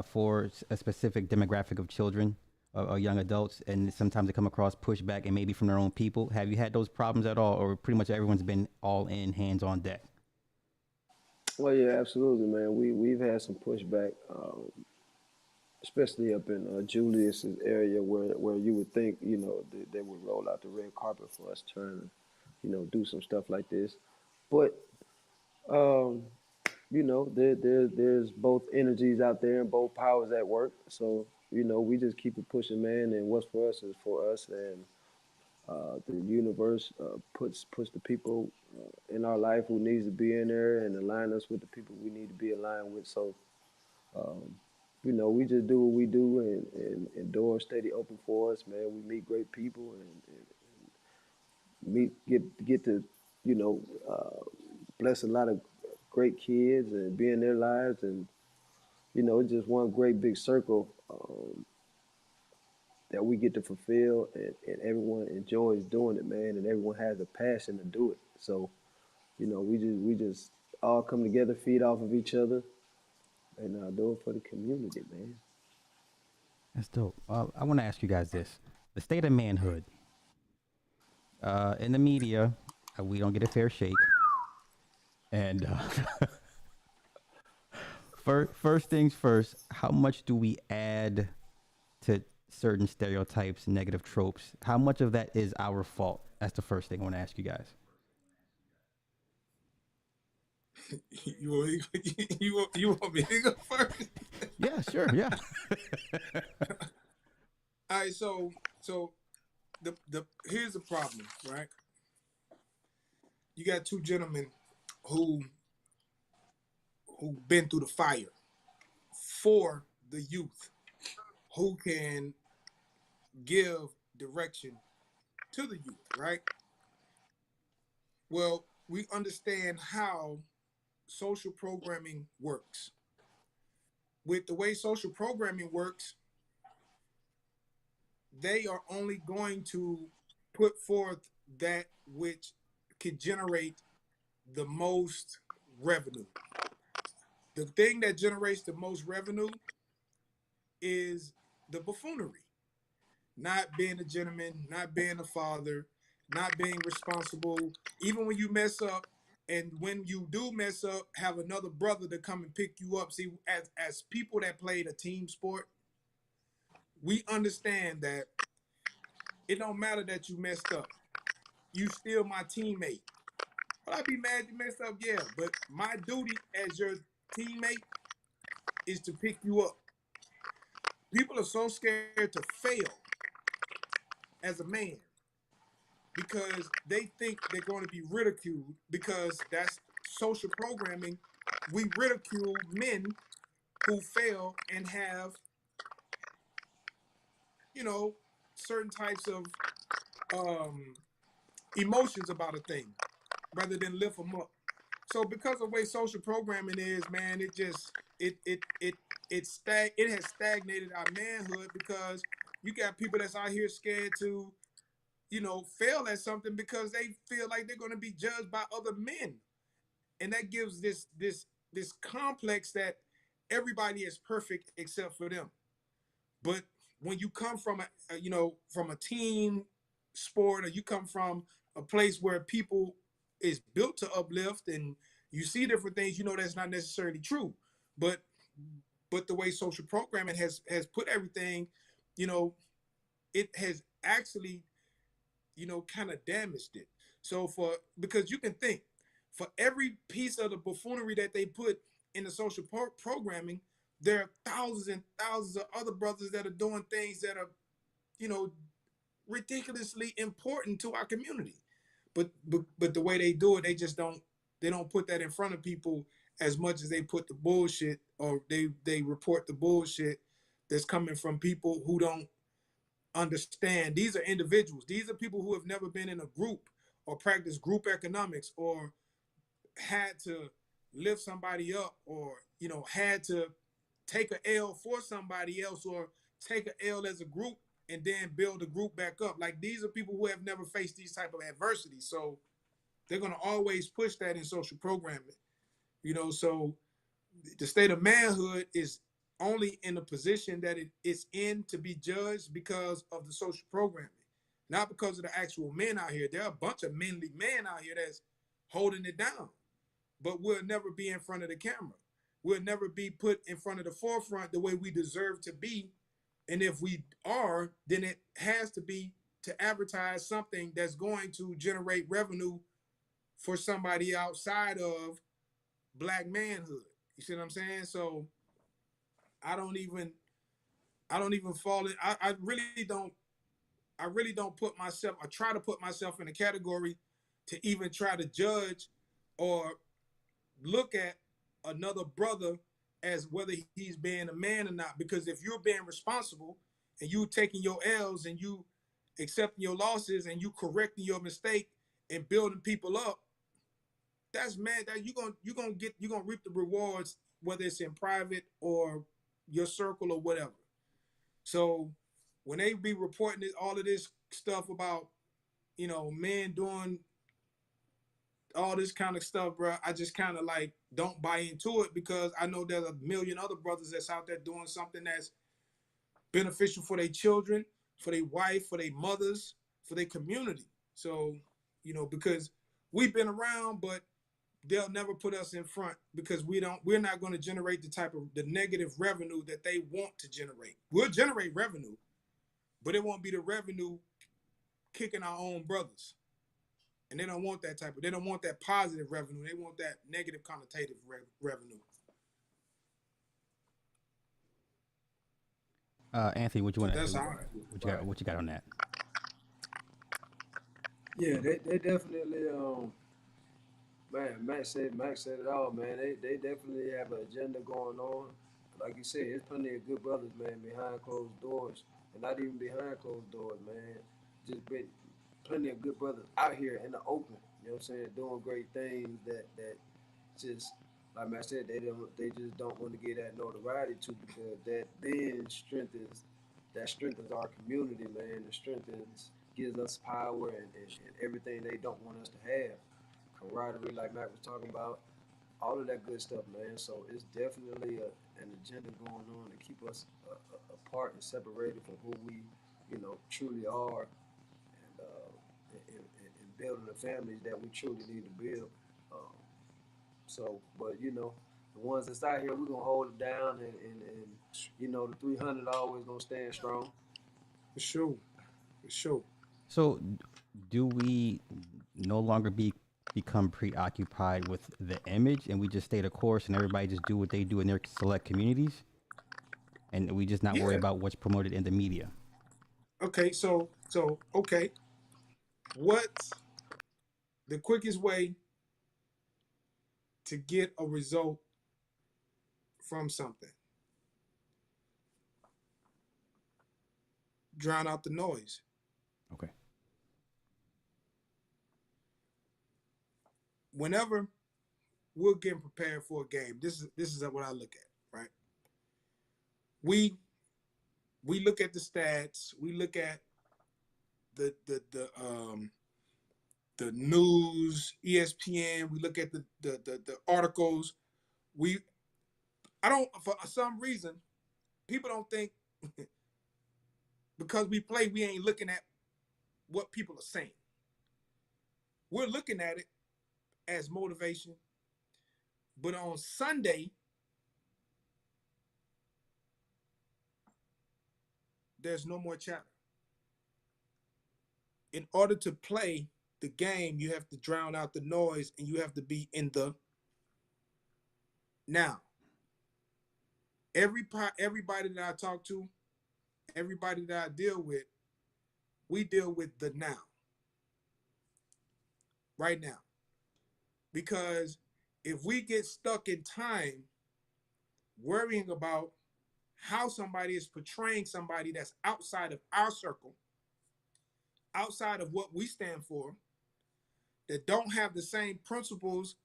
for a specific demographic of children or young adults, and sometimes they come across pushback and maybe from their own people. Have you had those problems at all, or pretty much everyone's been all in, hands on deck? Well, yeah, absolutely, man. We've had some pushback, especially up in Julius's area, where you would think they would roll out the red carpet for us trying to do some stuff like this, but um, there's both energies out there and both powers at work. So we just keep it pushing, man. And what's for us is for us, and the universe puts the people in our life who needs to be in there and align us with the people we need to be aligned with. So um, we just do what we do, and doors steady open for us, man. We meet great people, and get to you know bless a lot of great kids and be in their lives, and it's just one great big circle that we get to fulfill, and everyone enjoys doing it, man, and everyone has a passion to do it. So we just all come together, feed off of each other, and do it for the community, man. That's dope. I want to ask you guys this: the state of manhood in the media, we don't get a fair shake. And first things first, how much do we add to certain stereotypes, negative tropes? How much of that is our fault? That's the first thing I want to ask you guys. You want me to go first? Yeah, sure. Yeah. All right, so the here's the problem, right? You got two gentlemen who who've been through the fire for the youth, who can give direction to the youth, right? Well, we understand how social programming works. With the way social programming works, they are only going to put forth that which could generate the most revenue. The thing that generates the most revenue is the buffoonery, not being a gentleman, not being a father, not being responsible, even when you mess up. And when you do mess up, have another brother to come and pick you up. See, as people that played a team sport, we understand that it don't matter that you messed up. You still my teammate. But I'd be mad you messed up, yeah. But my duty as your teammate is to pick you up. People are so scared to fail as a man because they think they're going to be ridiculed, because that's social programming. We ridicule men who fail and have, you know, certain types of um, emotions about a thing rather than lift them up. So because of the way social programming is, man, it has stagnated our manhood, because you got people that's out here scared to, fail at something because they feel like they're going to be judged by other men, and that gives this complex that everybody is perfect except for them. But when you come from from a team sport, or you come from a place where people is built to uplift, and you see different things, that's not necessarily true. But But the way social programming has put everything, you know, it has actually, kind of damaged it. So because you can think, for every piece of the buffoonery that they put in the social programming, there are thousands and thousands of other brothers that are doing things that are, you know, ridiculously important to our community. But the way they do it, they don't put that in front of people as much as they put the bullshit, or they report the bullshit that's coming from people who don't understand. These are individuals. These are people who have never been in a group or practiced group economics, or had to lift somebody up, or had to take a L for somebody else, or take a L as a group and then build a group back up. Like, these are people who have never faced these type of adversity, so they're going to always push that in social programming. So the state of manhood is only in the position that it's in to be judged because of the social programming, not because of the actual men out here. There are a bunch of manly men out here that's holding it down, but we'll never be in front of the camera. We'll never be put in front of the forefront the way we deserve to be. And if we are, then it has to be to advertise something that's going to generate revenue for somebody outside of black manhood. You see what I'm saying? So I don't even fall in. I really don't put myself. I try to put myself in a category to even try to judge or look at another brother as whether he's being a man or not. Because if you're being responsible and you taking your L's and you accepting your losses and you correcting your mistake and building people up, that's man. That you're gonna reap the rewards, whether it's in private or your circle or whatever. So when they be reporting all of this stuff about men doing all this kind of stuff, bro, I just kind of like don't buy into it, because I know there's a million other brothers that's out there doing something that's beneficial for their children, for their wife, for their mothers, for their community. So, because we've been around, but they'll never put us in front, because we're not going to generate the negative revenue that they want to generate. We'll generate revenue, but it won't be the revenue kicking our own brothers. And they don't want they don't want that positive revenue. They want that negative connotative revenue. Anthony, what you So want that's to? how. What you got? What you got on that? Yeah, they definitely man, Max said it all, man. They definitely have an agenda going on. Like you said, there's plenty of good brothers, man, behind closed doors, and not even behind closed doors, man. Just been plenty of good brothers out here in the open. You know what I'm saying? Doing great things that just like I said, they just don't want to get that notoriety to, because that strengthens our community, man. It strengthens, gives us power and everything they don't want us to have. Camaraderie, like Matt was talking about, all of that good stuff, man. So it's definitely an agenda going on to keep us apart and separated from who we, truly are, and and building the families that we truly need to build. Um, but the ones that's out here, we're gonna hold it down, and the 300 always gonna stand strong. For sure. For sure. So, do we no longer become preoccupied with the image, and we just stay the course, and everybody just do what they do in their select communities, and we just not worry Yeah. about what's promoted in the media? Okay. Okay. What's the quickest way to get a result from something? Drown out the noise. Okay. Whenever we're getting prepared for a game, this is what I look at. Right. We we look at the stats. We look at the news, ESPN. We look at the articles. We I don't, for some reason, people don't think because we play, we ain't looking at what people are saying. We're looking at it as motivation. But on Sunday, there's no more chatter. In order to play the game, you have to drown out the noise and you have to be in the now. Everybody that I talk to, everybody that I deal with, we deal with the now, right now. Because if we get stuck in time worrying about how somebody is portraying somebody that's outside of our circle, outside of what we stand for, that don't have the same principles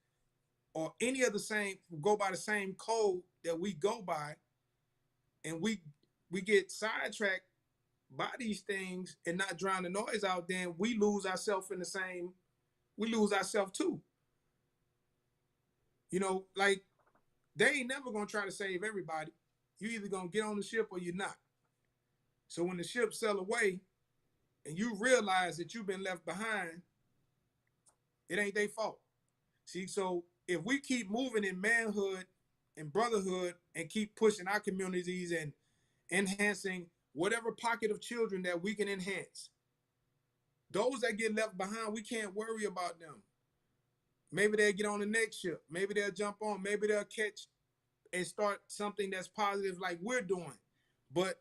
or any of the same, go by the same code that we go by, and we get sidetracked by these things and not drown the noise out, then we lose ourselves in the same, we lose ourselves too. You know, like they ain't never gonna try to save everybody. You either gonna get on the ship or you're not. So when the ship sail away and you realize that you've been left behind, it ain't their fault. See, so if we keep moving in manhood and brotherhood and keep pushing our communities and enhancing whatever pocket of children that we can enhance, those that get left behind, we can't worry about them. Maybe they'll get on the next ship. Maybe they'll jump on. Maybe they'll catch and start something that's positive like we're doing. But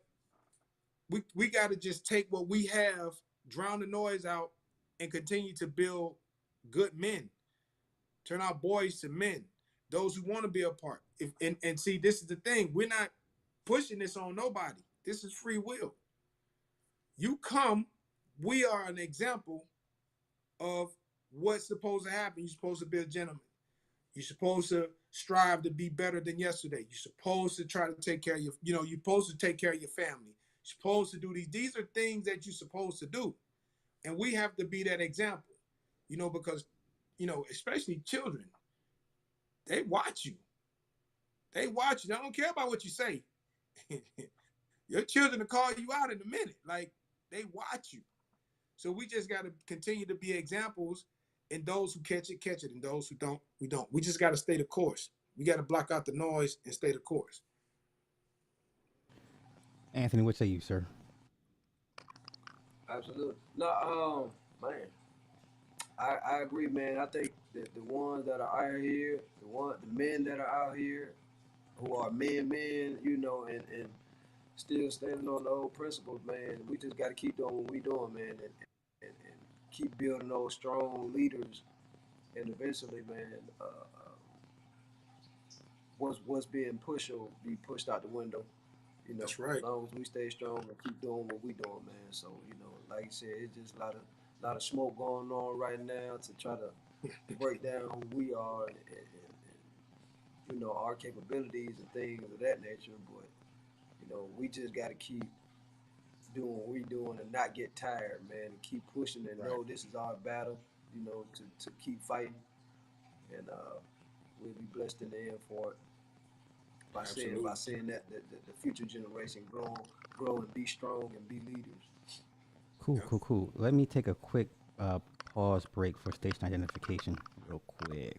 we got to just take what we have, drown the noise out, and continue to build good men. Turn our boys to men, those who want to be a part. And see, this is the thing. We're not pushing this on nobody. This is free will. You come, we are an example of what's supposed to happen. You're supposed to be a gentleman. You're supposed to strive to be better than yesterday. You're supposed to try to take care of you're supposed to take care of your family. You're supposed to do these. These are things that you're supposed to do. And we have to be that example, because, especially children, they watch you. They watch you. They don't care about what you say. Your children will call you out in a minute. Like, they watch you. So we just got to continue to be examples, and those who catch it, and those who don't, we don't. We just got to stay the course. We got to block out the noise and stay the course. Anthony, what say you, sir? Absolutely. No, man, I agree, man. I think that the ones that are out here, the men that are out here who are men, and still standing on the old principles, man. We just got to keep doing what we doing, man, and keep building those strong leaders. And eventually, man, what's being pushed will be pushed out the window. That's right. As long as we stay strong and keep doing what we doing, man. So, like you said, it's just a lot of smoke going on right now to try to break down who we are and our capabilities and things of that nature. But we just got to keep doing what we doing and not get tired, man, and keep pushing and know this is our battle. To keep fighting, and we'll be blessed in the end for it. By saying that the future generation grow and be strong and be leaders. Cool. Let me take a quick pause break for station identification real quick.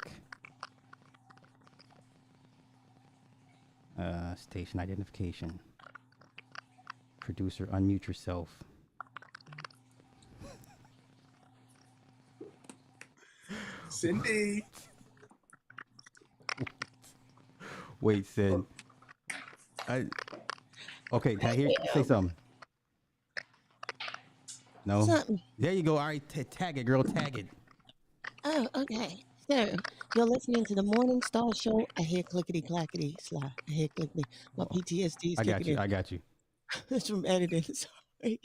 Station identification. Producer, unmute yourself. Cindy. Wait, Sin. Okay, can I hear you say something? No? Something. There you go. All right, tag it, girl. Tag it. Oh, okay. So you're listening to the Morning Star Show. I hear clickety clackety sly. I hear clickety. My PTSD is I got kicking you. in. I got you. It's from editing. Sorry.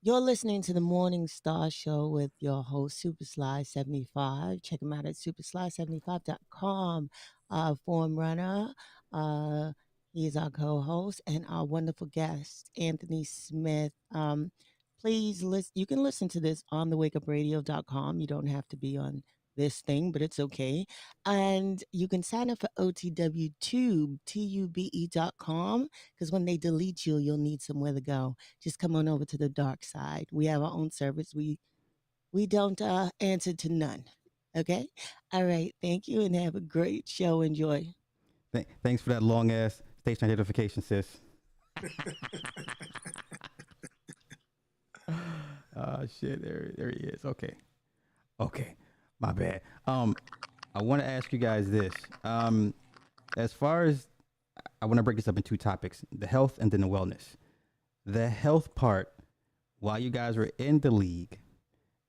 You're listening to the Morning Star Show with your host, Supersly75. Check him out at supersly75.com. Form runner. He is our co-host and our wonderful guest, Anthony Smith. Please listen. You can listen to this on thewakeupradio.com. You don't have to be on this thing, but it's okay. And you can sign up for OTWTube, TUBE.com, because when they delete you, you'll need somewhere to go. Just come on over to the dark side. We have our own service. We don't answer to none. Okay? All right. Thank you and have a great show. Enjoy. Thanks for that long ass station identification, sis. shit, there he is. Okay, my bad. I want to ask you guys this. As far as I want to break this up in two topics: the health and then the wellness. The health part, while you guys were in the league,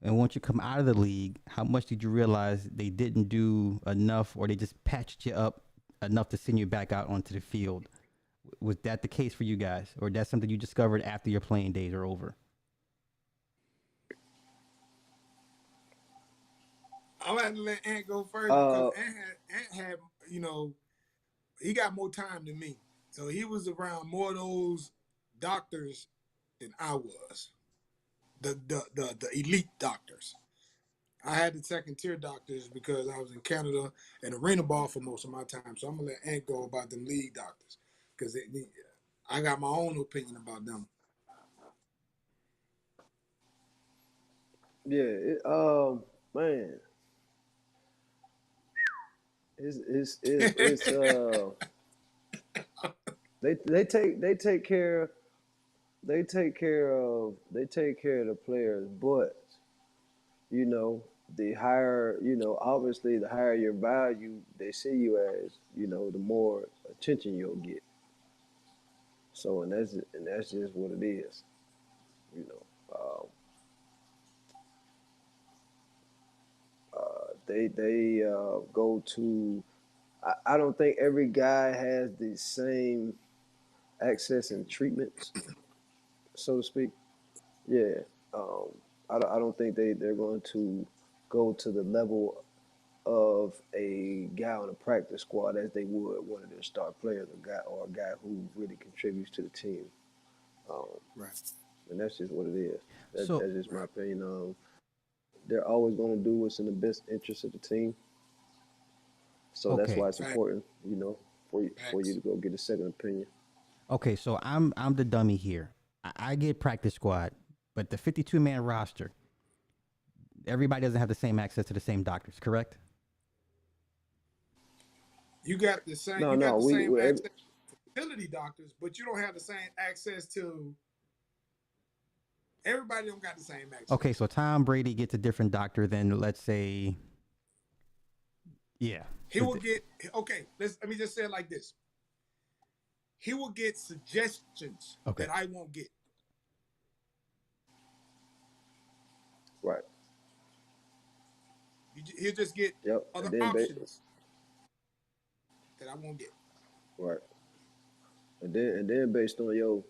and once you come out of the league, how much did you realize they didn't do enough, or they just patched you up enough to send you back out onto the field? Was that the case for you guys, or that's something you discovered after your playing days are over? I'm gonna have to let Ant go first because Uh, Ant had, you know, he got more time than me, so he was around more of those doctors than I was. The elite doctors. I had the second tier doctors because I was in Canada and arena ball for most of my time. So I'm gonna let Ant go about them league doctors because I got my own opinion about them. yeah, man, it's they take care of the players, but you know the higher, obviously the higher your value they see you as, the more attention you'll get. So and that's just what it is, you know. They go to. I don't think every guy has the same access and treatments, so to speak. Yeah, um, I don't think they're going to go to the level of a guy on a practice squad as they would one of their star players, a guy who really contributes to the team. Um, Right. and that's just what it is. So, That's just my Right. opinion. They're always going to do what's in the best interest of the team. So that's okay, why it's Fact. important, for you Facts. to go get a second opinion. okay, so I'm the dummy here. I get practice squad, but the 52-man roster, everybody doesn't have the same access to the same doctors, correct? You got the same. No, You got no, the same access to facility doctors, but you don't have the same access to. Everybody don't got the same Okay, access. so Tom Brady gets a different doctor than, let's say, yeah. He will get okay. Let me just say it like this. He will get suggestions Okay, that I won't get. right. He'll just get Yep. other And then, options that I won't get. right. And then based on your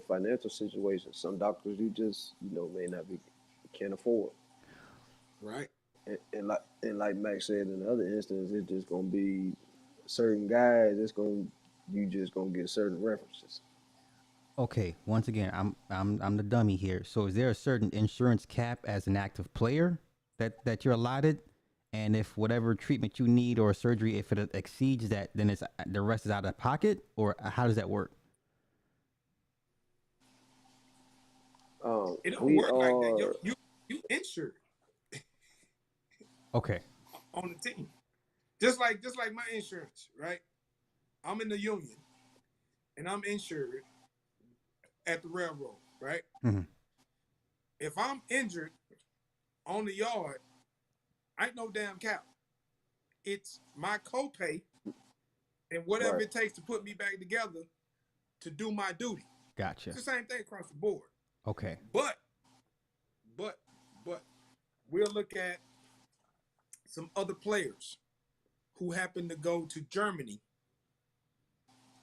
financial situation, some doctors you just may not be can't afford. Right. And like Max said in the other instance, it's just gonna be certain guys. You just gonna get certain references. okay. Once again, I'm the dummy here. So, is there a certain insurance cap as an active player that you're allotted? And if whatever treatment you need or surgery, if it exceeds that, then it's the rest is out of pocket, or how does that work? It don't We work like that. are You insured Okay, on the team. Just like my insurance, right? I'm in the union and I'm insured at the railroad, right? hmm, If I'm injured on the yard, I ain't no damn cap. It's my copay and whatever right. it takes to put me back together to do my duty. gotcha. It's the same thing across the board. Okay, But, but, but we'll look at some other players who happen to go to Germany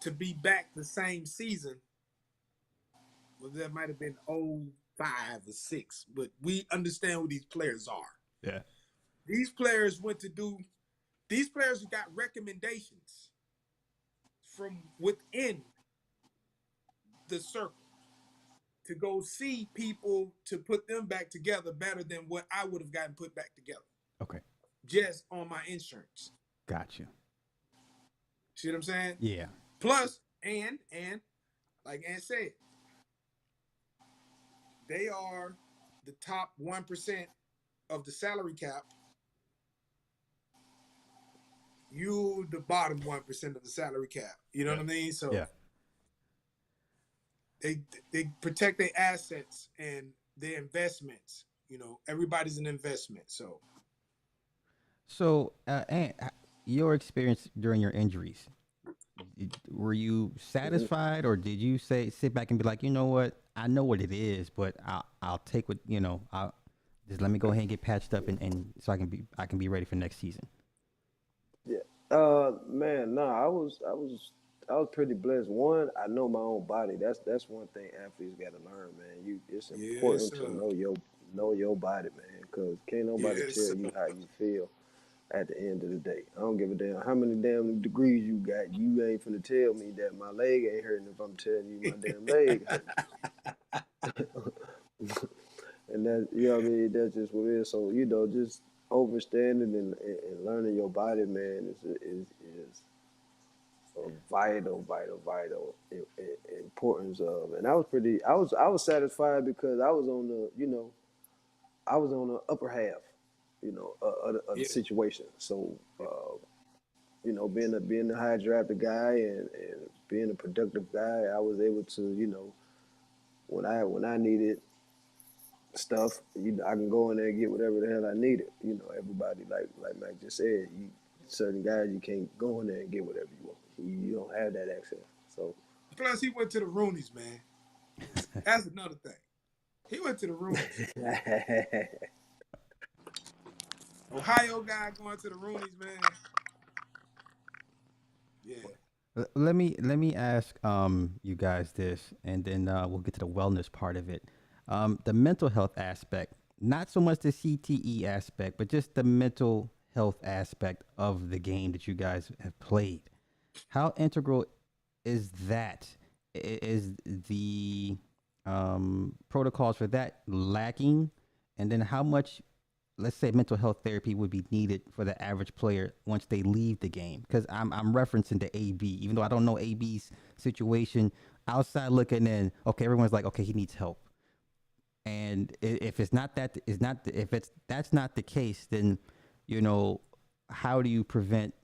to be back the same season. Well, that might have been 05 or 6, but we understand who these players are. yeah, These players went to do, these players got recommendations from within the circle to go see people to put them back together better than what I would have gotten put back together okay, just on my insurance. gotcha. See what I'm saying? Yeah, Plus, and like Ant said, they are the top 1% of the salary cap. You the bottom 1% of the salary cap. You know yeah, what I mean? So yeah. they protect their assets and their investments. You know, everybody's an investment. So So, and your experience during your injuries, were you Mhm. satisfied, or did you say sit back and be like, you know what, I know what it is, but I'll take what I'll just let me go ahead and get patched up, and so I can be ready for next season. Yeah. Man, nah, I was pretty blessed. One, I know my own body. That's one thing athletes got to learn, man. It's yes, important to know your body, man, because can't nobody yes, tell you how you feel at the end of the day. I don't give a damn how many damn degrees you got. You ain't finna tell me that my leg ain't hurting if I'm telling you my damn leg hurting. And that, you know what I mean, that's just what it is. So, just overstanding and learning your body, man, is a vital importance of. And I was satisfied because I was on I was on the upper half, of the yeah, situation. So, being a high drafted guy and being a productive guy, I was able to, when I needed stuff, I can go in there and get whatever the hell I needed. Everybody, like Mike just said, certain guys you can't go in there and get whatever you want. You don't have that access. So plus he went to the Roonies, man. That's another thing. He went to the Roonies. Ohio guy going to the Roonies, man. Yeah. Let me ask you guys this, and then we'll get to the wellness part of it. The mental health aspect, not so much the CTE aspect, but just the mental health aspect of the game that you guys have played. How integral is that? Is the protocols for that lacking? And then how much, let's say, mental health therapy would be needed for the average player once they leave the game? Because I'm referencing the AB, even though I don't know AB's situation. Outside looking in, okay, everyone's like, okay, he needs help. And if it's not that, is not if it's that's not the case, then you know how do you prevent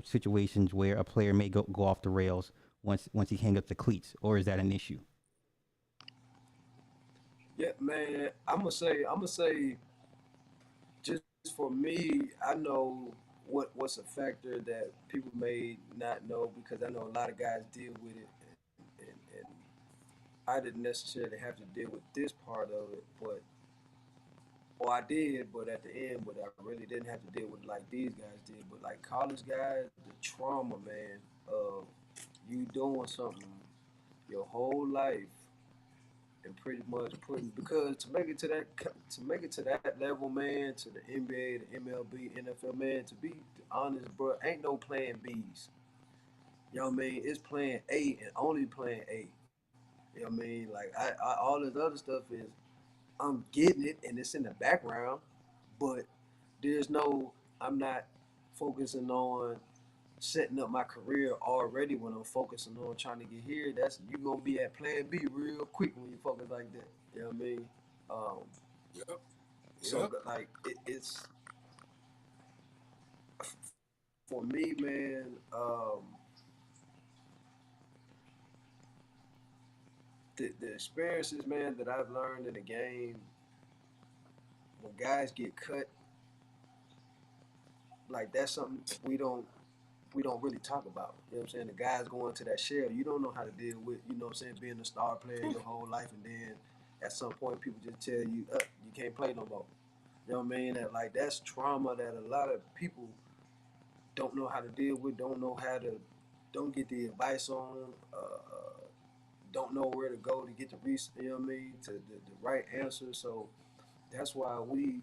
situations where a player may go off the rails once he hang up the cleats, or is that an issue? yeah, man, I'm gonna say just for me, I know what's a factor that people may not know because I know a lot of guys deal with it, and I didn't necessarily have to deal with this part of it, but or I did, but at the end, but I really didn't have to deal with it like these guys did. But like college guys, the trauma, man, of you doing something your whole life and pretty much putting because to make it to that level, man, to the NBA, the MLB, NFL, man, to be honest, bro, ain't no plan B's. You know what I mean? It's plan A and only plan A. You know what I mean? Like all this other stuff is I'm getting it and it's in the background, but there's no I'm not focusing on setting up my career already when I'm focusing on trying to get here. That's you gonna be at plan B real quick when you focus like that. You know what I mean? Um, Yep. so Yep. it's for me, man. The experiences, man, that I've learned in the game when guys get cut, like that's something we don't really talk about. You know what I'm saying? The guys going to that shell, you don't know how to deal with, you know what I'm saying, being a star player your whole life and then at some point people just tell you, you can't play no more. You know what I mean? That like that's trauma that a lot of people don't know how to deal with, don't get the advice on, don't know where to go to get the you know what I mean, to the right answer. So that's why we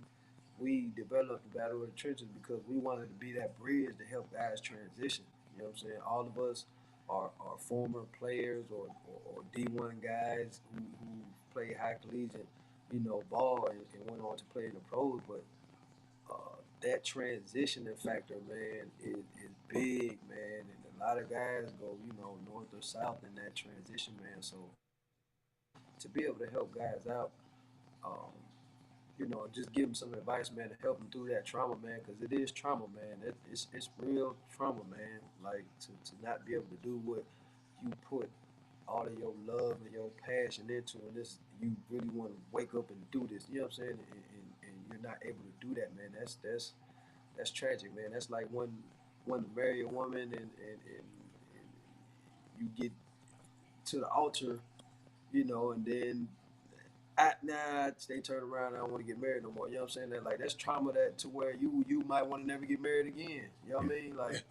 developed the Battle of the Trenches because we wanted to be that bridge to help guys transition. You know what I'm saying? All of us are former players or D1 guys who play high collegiate, ball and went on to play in the pros. But that transitioning factor, man, is big, man. And a lot of guys go, north or south in that transition, man. So to be able to help guys out, um, just give them some advice, man, to help them through that trauma, man, because it is trauma, man. It's real trauma, man. Like to not be able to do what you put all of your love and your passion into, and this you really want to wake up and do this. You know what I'm saying? And you're not able to do that, man. That's tragic, man. That's like when to marry a woman and you get to the altar, and then nah, they turn around. I don't want to get married no more. You know what I'm saying? That like that's trauma that to where you might want to never get married again. You know what I mean? Like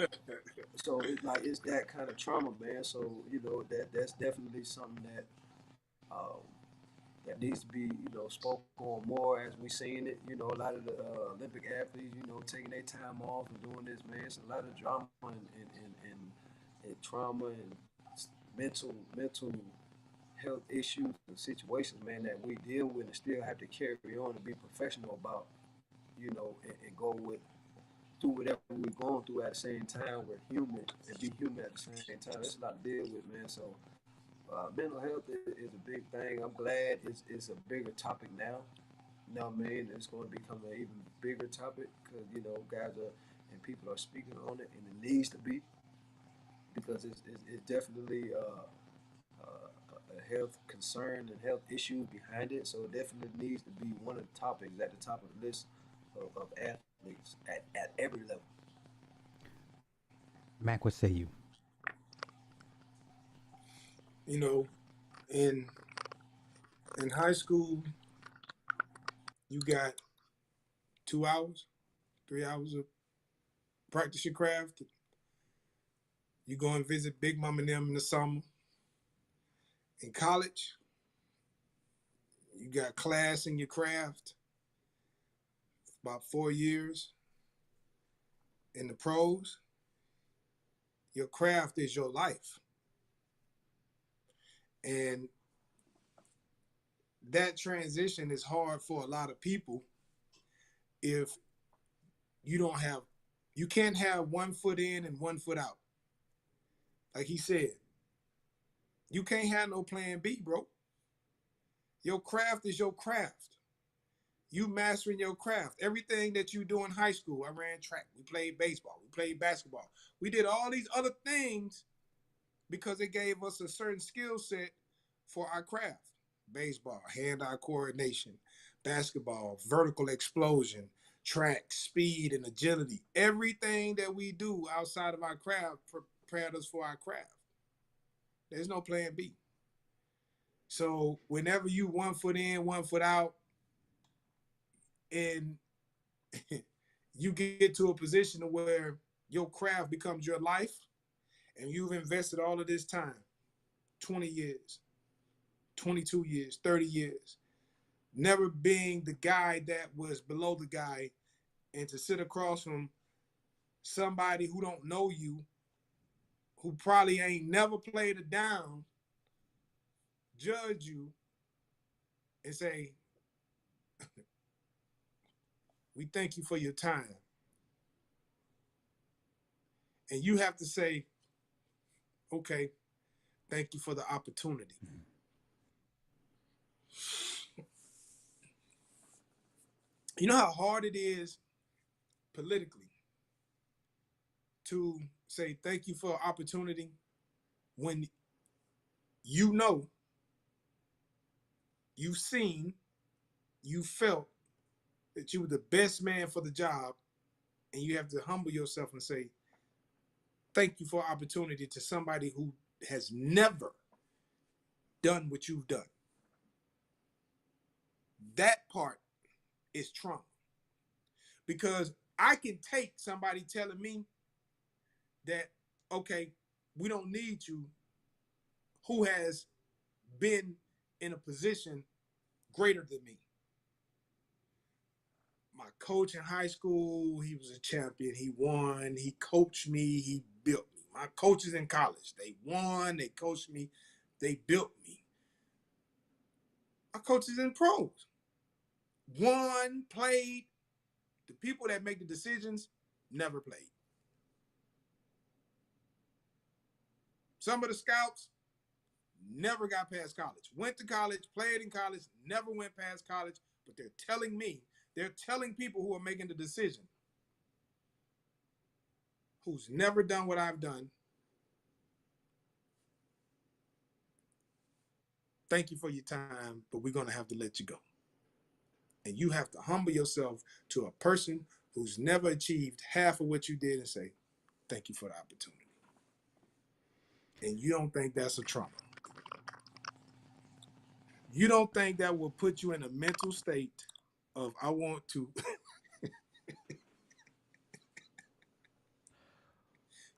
so it's that kind of trauma, man. So that's definitely something um, that needs to be spoken on more as we seeing it. A lot of the Olympic athletes, taking their time off and doing this, man. It's a lot of drama and trauma and mental health issues and situations, man, that we deal with and still have to carry on and be professional about, and go with through whatever we're going through at the same time. We're human and be human at the same time. There's a lot to deal with, man. So mental health is a big thing. I'm glad it's a bigger topic now. You know what I mean? It's going to become an even bigger topic because guys are and people are speaking on it, and it needs to be because it's definitely a health concern and health issues behind it. So it definitely needs to be one of the topics at the top of the list of athletes at every level. Mac, what say you? You know, in in high school, you got 2 hours, 3 hours of practice your craft. You go and visit Big Mom and them in the summer. In college, you got class in your craft, about 4 years. In the pros, your craft is your life. And that transition is hard for a lot of people if you can't have 1 foot in and 1 foot out. Like he said, you can't have no plan B, bro. Your craft is your craft. You mastering your craft. Everything that you do in high school, I ran track, we played baseball, we played basketball. We did all these other things because it gave us a certain skill set for our craft. Baseball, hand-eye coordination, basketball, vertical explosion, track, speed, and agility. Everything that we do outside of our craft prepared us for our craft. There's no plan B. So whenever you 1 foot in, 1 foot out, and you get to a position where your craft becomes your life, and you've invested all of this time, 20 years, 22 years, 30 years, never being the guy that was below the guy, and to sit across from somebody who don't know you, who probably ain't never played it down, judge you and say, we thank you for your time. And you have to say, okay, thank you for the opportunity. You know how hard it is politically to say thank you for opportunity when you know, you've seen, you felt that you were the best man for the job, and you have to humble yourself and say thank you for opportunity to somebody who has never done what you've done. That part is trauma, because I can take somebody telling me that, okay, we don't need you, who has been in a position greater than me. My coach in high school, he was a champion. He won. He coached me. He built me. My coaches in college, they won. They coached me. They built me. My coaches in pros won, played. The people that make the decisions never played. Some of the scouts never got past college. Went to college, played in college, never went past college. But they're telling people who are making the decision, who's never done what I've done, Thank you for your time, but we're going to have to let you go. And you have to humble yourself to a person who's never achieved half of what you did and say, thank you for the opportunity. And you don't think that's a trauma. You don't think that will put you in a mental state of, I want to.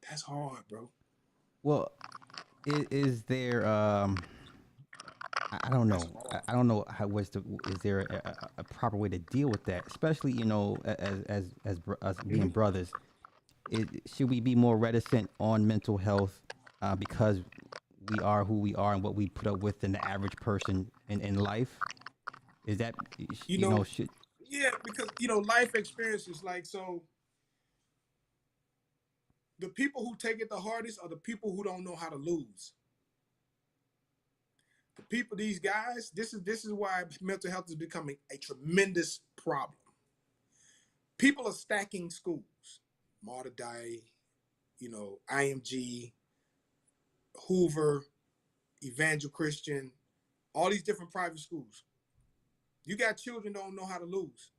That's hard, bro. Well, is there I don't That's know. hard. I don't know how was the is there a proper way to deal with that, especially as us being Mm-hmm. brothers. Should we be more reticent on mental health because we are who we are and what we put up with than the average person in life? Is that You you know know, should yeah, because, life experiences, like, so the people who take it the hardest are the people who don't know how to lose. The people, these guys, this is why mental health is becoming a tremendous problem. People are stacking schools, Mater Dei, IMG, Hoover, Evangel Christian, all these different private schools. You got children don't know how to lose.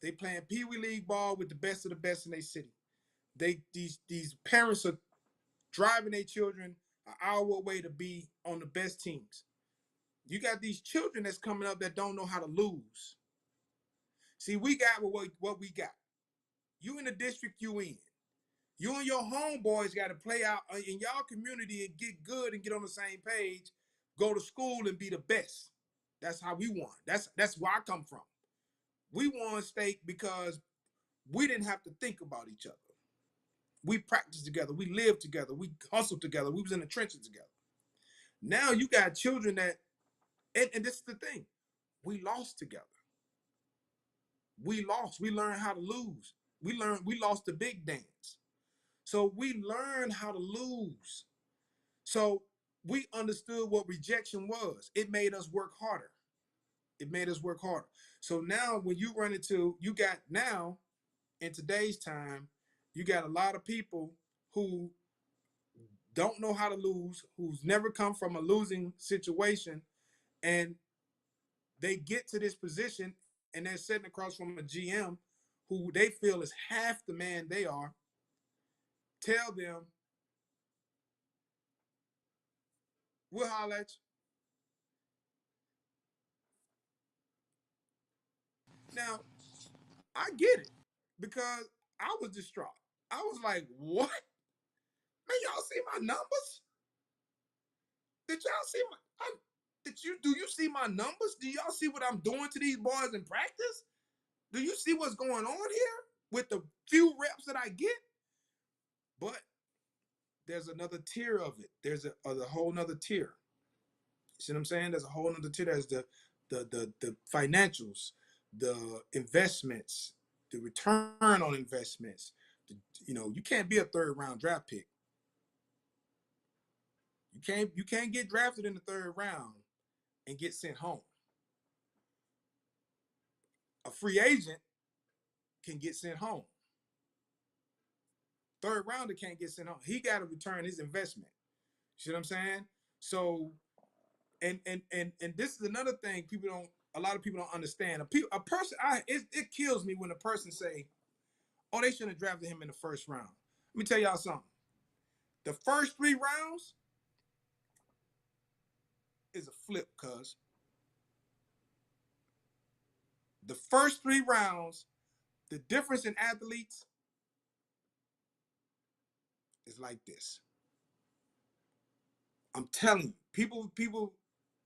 They playing Pee Wee League ball with the best of the best in their city. These parents are driving their children an hour away to be on the best teams. You got these children that's coming up that don't know how to lose. See, we got what we got. You in the district you in. You and your homeboys got to play out in y'all community and get good and get on the same page. Go to school and be the best. That's how we won. That's where I come from. We won state because we didn't have to think about each other. We practiced together. We lived together. We hustled together. We was in the trenches together. Now you got children that, and this is the thing, we lost together. We lost. We learned how to lose. We lost the big dance. So we learned how to lose. So we understood what rejection was. It made us work harder. It made us work harder. So now when you run into, you got now in today's time, you got a lot of people who don't know how to lose, who's never come from a losing situation, and they get to this position and they're sitting across from a GM who they feel is half the man they are. Tell them, we'll holler at you. Now, I get it because I was distraught. I was like, what? Man, y'all see my numbers? Did y'all see do you see my numbers? Do y'all see what I'm doing to these boys in practice? Do you see what's going on here with the few reps that I get? But there's another tier of it. There's a whole nother tier. See what I'm saying? There's a whole nother tier. There's the financials, the investments, the return on investments. You can't be a third round draft pick. You can't get drafted in the third round and get sent home. A free agent can get sent home. Third rounder can't get sent home. He got to return his investment. You see what I'm saying? So, and this is another thing a lot of people don't understand. A person, it kills me when a person say, "Oh, they shouldn't have drafted him in the first round." Let me tell y'all something. The first 3 rounds is a flip, cuz the first 3 rounds, the difference in athletes is like this. I'm telling you, people,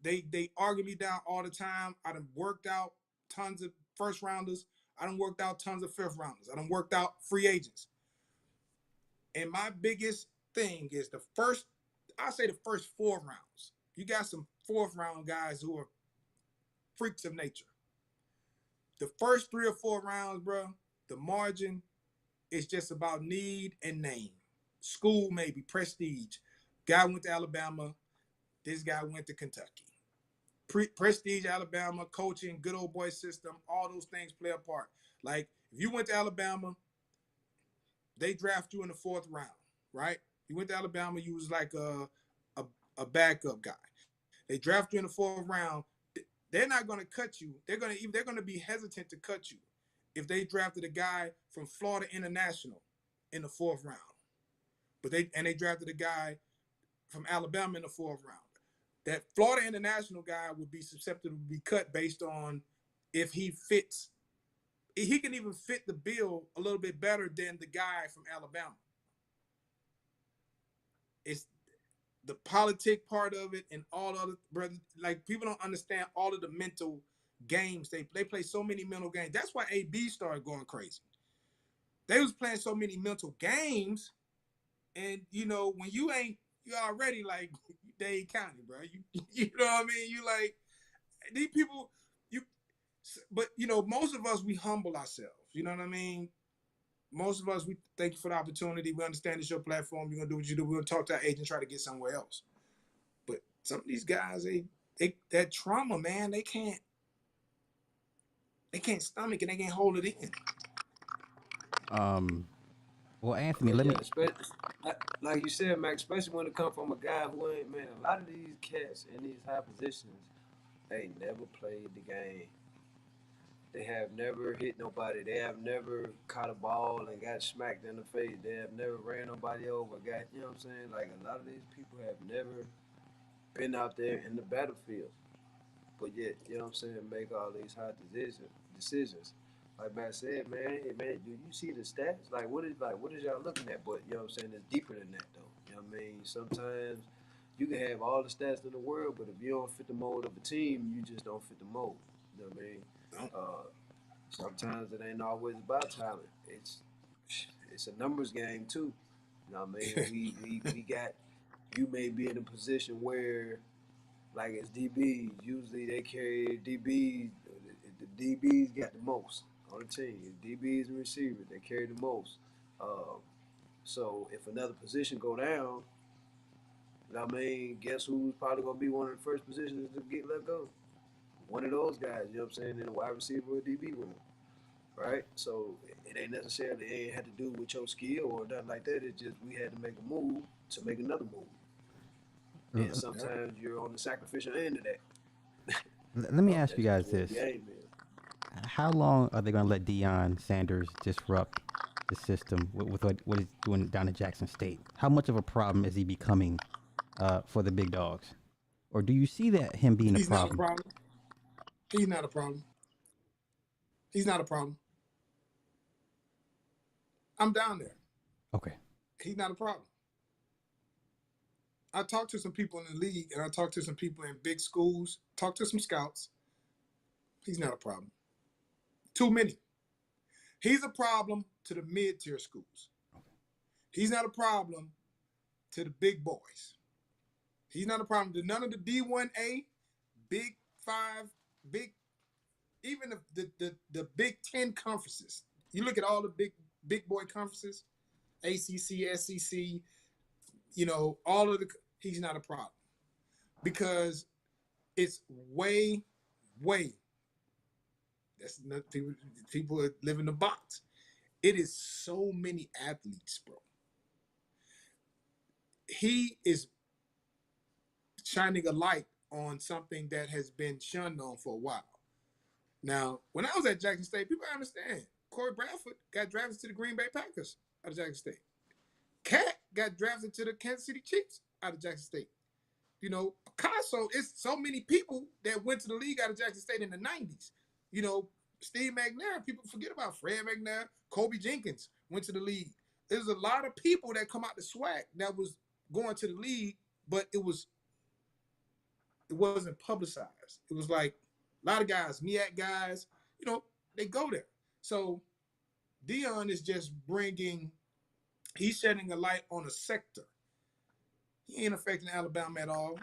they argue me down all the time. I done worked out tons of first rounders. I done worked out tons of fifth rounders. I done worked out free agents. And my biggest thing is I say the first 4 rounds. You got some fourth round guys who are freaks of nature. The first 3 or 4 rounds, bro, the margin is just about need and name. School, maybe prestige. Guy went to Alabama. This guy went to Kentucky. Prestige, Alabama, coaching, good old boy system, all those things play a part. Like, if you went to Alabama, they draft you in the 4th round, right? You went to Alabama, you was like a backup guy. They draft you in the 4th round. They're not going to cut you. They're going to be hesitant to cut you if they drafted a guy from Florida International in the 4th round. But they drafted a guy from Alabama in the 4th round. That Florida International guy would be susceptible to be cut based on if he fits. He can even fit the bill a little bit better than the guy from Alabama. It's the politic part of it and all other, brother. Like, people don't understand all of the mental games. They play so many mental games. That's why AB started going crazy. They was playing so many mental games, and when you already like Dade County, bro. You know what I mean? You like these people. But most of us, we humble ourselves. You know what I mean? Most of us, we thank you for the opportunity. We understand it's your platform. You're gonna do what you do. We're gonna talk to our agent, try to get somewhere else. But some of these guys, they that trauma, man, they can't stomach it. They can't hold it in. Well, Anthony, But let yeah, me. like you said, Mac, especially when it comes from a guy who ain't, man, a lot of these cats in these high positions, they never played the game. They have never hit nobody. They have never caught a ball and got smacked in the face. They have never ran nobody over. You know what I'm saying? Like, a lot of these people have never been out there in the battlefield. But yet, you know what I'm saying, make all these hard decisions. Like Matt said, man, hey, man, do you see the stats? What is y'all looking at? But you know what I'm saying, it's deeper than that though. You know what I mean? Sometimes you can have all the stats in the world, but if you don't fit the mold of a team, you just don't fit the mold. You know what I mean? Sometimes it ain't always about talent. It's a numbers game too. You know what I mean? we got, you may be in a position where, like, as DBs, usually they carry DBs. The DBs got the most on the team. DBs and receivers, they carry the most. So if another position go down, you know what I mean, guess who's probably gonna be one of the first positions to get let go? One of those guys. You know what I'm saying? In a wide receiver or DB room, right? So it ain't necessarily, it ain't had to do with your skill or nothing like that. It's just we had to make a move to make another move. And sometimes you're on the sacrificial end of that. Let me ask you guys this: how long are they going to let Deion Sanders disrupt the system with what he's doing down at Jackson State? How much of a problem is he becoming for the big dogs, or do you see that him being a problem? Not a problem. He's not a problem. He's not a problem. I'm down there. Okay. He's not a problem. I talked to some people in the league, and I talked to some people in big schools, talked to some scouts. He's not a problem. Too many. He's a problem to the mid-tier schools. He's not a problem to the big boys. He's not a problem to none of the D1A, Big Five, even the Big 10 conferences. You look at all the big boy conferences, ACC, SEC, all of he's not a problem. Because it's way, that's not, people live in the box. It is so many athletes, bro. He is shining a light on something that has been shunned on for a while. Now, when I was at Jackson State, people understand. Corey Bradford got drafted to the Green Bay Packers out of Jackson State. Cat got drafted to the Kansas City Chiefs out of Jackson State. Picasso, it's so many people that went to the league out of Jackson State in the 90s. Steve McNair, people forget about Fred McNair. Kobe Jenkins went to the league. There's a lot of people that come out the SWAC that was going to the league, but it wasn't publicized. It was like a lot of guys, MEAC guys, they go there. So Deion is just he's shedding a light on a sector. He ain't affecting Alabama at all.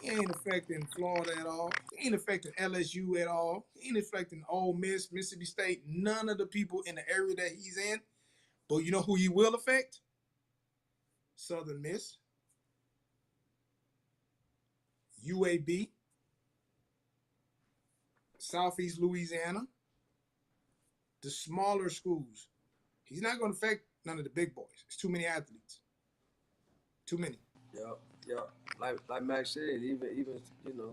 He ain't affecting Florida at all. He ain't affecting LSU at all. He ain't affecting Ole Miss, Mississippi State, none of the people in the area that he's in. But you know who he will affect? Southern Miss, UAB, Southeast Louisiana, the smaller schools. He's not going to affect none of the big boys. It's too many athletes. Too many. Yep. Yeah, like Max said, even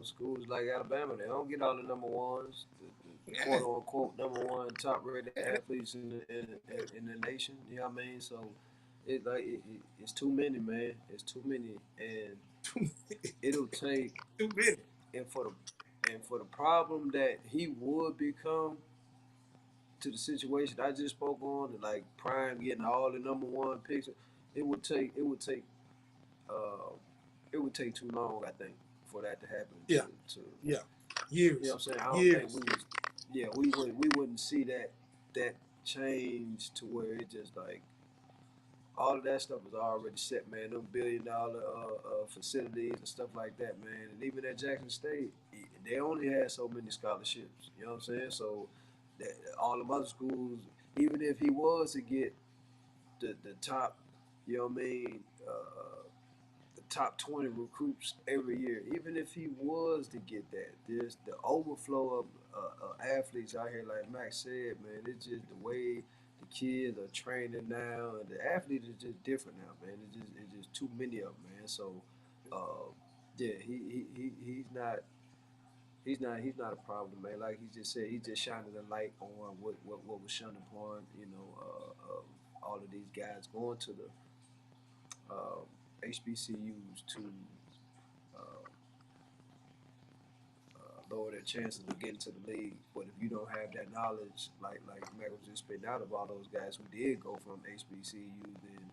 schools like Alabama, they don't get all the number ones, the quote unquote number one top rated athletes in the nation. You know what I mean? So it's too many, man. It's too many, and it'll take Too many. and for the problem that he would become to the situation I just spoke on, like Prime getting all the number one picks, it would take it would take uh, it would take too long, I think, for that to happen. Yeah, To yeah. you know what Years. I'm saying? I don't think Years. we wouldn't see that change to where it just like all of that stuff is already set, man. Them $1 billion facilities and stuff like that, man. And even at Jackson State, they only had so many scholarships. You know what I'm saying? So that all the other schools, even if he was to get the top, you know what I mean, the top 20 recruits every year, even if he was to get that, there's the overflow of athletes out here, like Max said, man. It's just the way the kids are training now, and the athletes is just different now, man. It's just too many of them, man. So, uh, yeah, he's not a problem, man. Like he just said, he's just shining the light on what was shunned upon, all of these guys going to the HBCUs to uh, lower their chances of getting to the league. But if you don't have that knowledge, like Mac was just spitting out of all those guys who did go from HBCU, then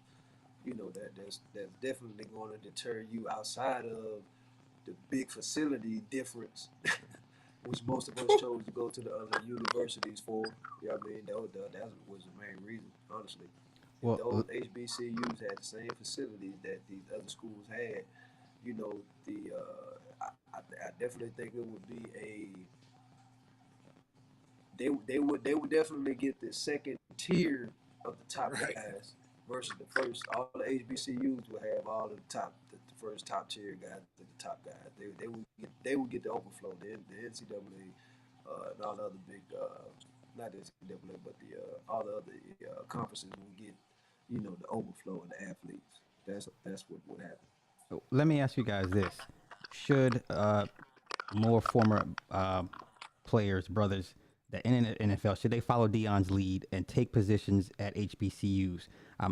that's definitely going to deter you outside of the big facility difference, which most of us chose to go to the other universities for. You know what I mean? That was the main reason, honestly. If Well, those HBCUs had the same facilities that these other schools had, you know, I definitely think it would be they would definitely get the second tier of the top Right. guys versus the first. All the HBCUs would have all the first top tier guys, the top guys. They would get the overflow. The NCAA and all the other big, not the NCAA, but the all the other conferences would get, the overflow of the athletes. That's what would happen. let me ask you guys this: should more former players, brothers, that in the NFL, should they follow Deion's lead and take positions at HBCUs?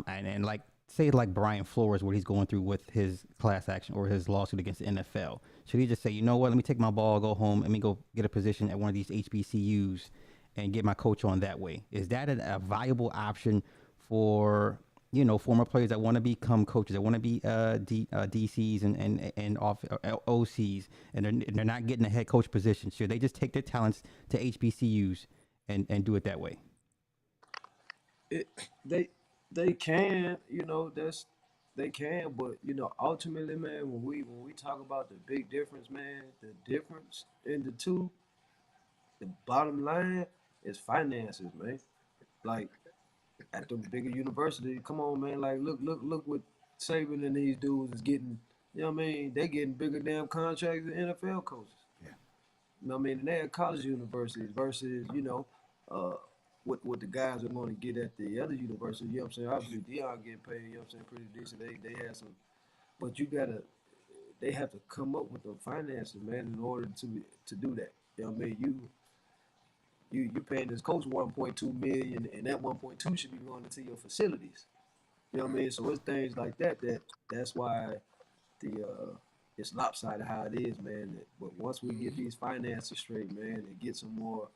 And like say like Brian Flores, what he's going through with his class action or his lawsuit against the NFL. Should he just say, you know what, let me take my ball, go home, let me go get a position at one of these HBCUs and get my coach on that way? Is that a viable option for former players that want to become coaches, that want to be DCs and off OCs, and they're not getting a head coach position? Should they just take their talents to HBCUs and do it that way? It they they can, they can, but ultimately, man, when we talk about the big difference, man, the difference in the two, the bottom line is finances, man. Like at the bigger university, come on, man. Like look what Saban and these dudes is getting. You know what I mean? They getting bigger damn contracts than NFL coaches. You know what I mean? And they're at college universities versus, uh, what the guys are going to get at the other universities. You know what I'm saying? Obviously, Deion getting paid, you know what I'm saying, pretty decent. They have some, but they have to come up with the finances, man, in order to do that. You know what I mean? You paying this coach 1.2 million, and that 1.2 should be going into your facilities. You know what I mean? So it's things like that's why the it's lopsided how it is, man. But once we get these finances straight, man, and get some more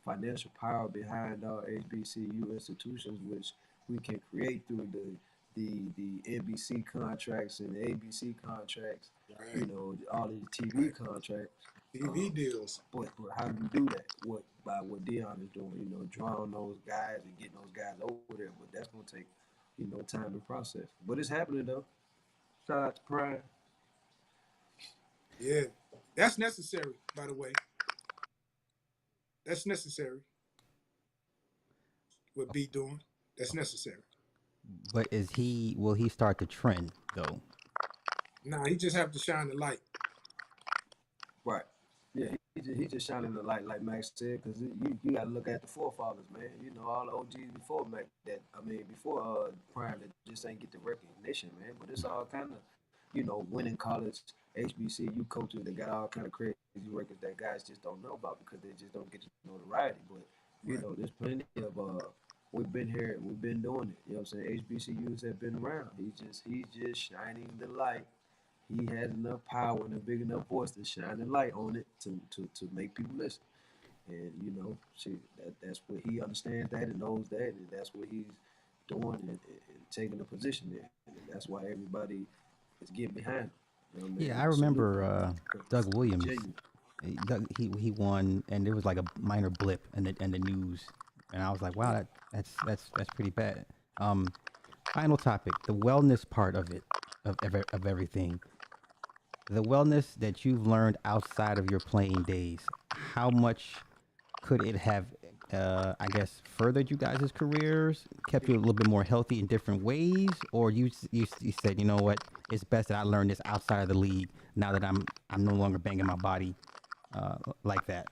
financial power behind our HBCU institutions, which we can create through the NBC contracts and the ABC contracts, Right. all these TV contracts. TV deals. But how do you do that? What Deion is doing, drawing those guys and getting those guys over there. But that's gonna take, time and process. But it's happening though. Shout out to Prime. Yeah. That's necessary, by the way. That's necessary. What B doing? That's necessary. But will he start the trend though? Nah, he just have to shine the light. Right. Yeah, he just shining the light, like Max said, because you got to look at the forefathers, man. All the OGs before Mac, before Prime, that just ain't get the recognition, man. But it's all kind of winning college HBCU coaches. They got all kind of crazy records that guys just don't know about because they just don't get notoriety. But Right. there's plenty of we've been here, we've been doing it. You know what I'm saying? HBCUs have been around. He's just shining the light. He has enough power and a big enough voice to shine the light on it to make people listen. And that's what he understands that and knows that, and that's what he's doing and taking a position there. And that's why everybody is getting behind him. You know what I Yeah, mean? I And salute remember Doug him. Williams. Genuine. He won, and there was like a minor blip in the news, and I was like, wow, that's pretty bad. Um, Final topic: the wellness part of it, of everything. The wellness that you've learned outside of your playing days. How much could it have, I guess, furthered you guys' careers, kept you a little bit more healthy in different ways, or you said, you know what, it's best that I learn this outside of the league now that I'm no longer banging my body like that.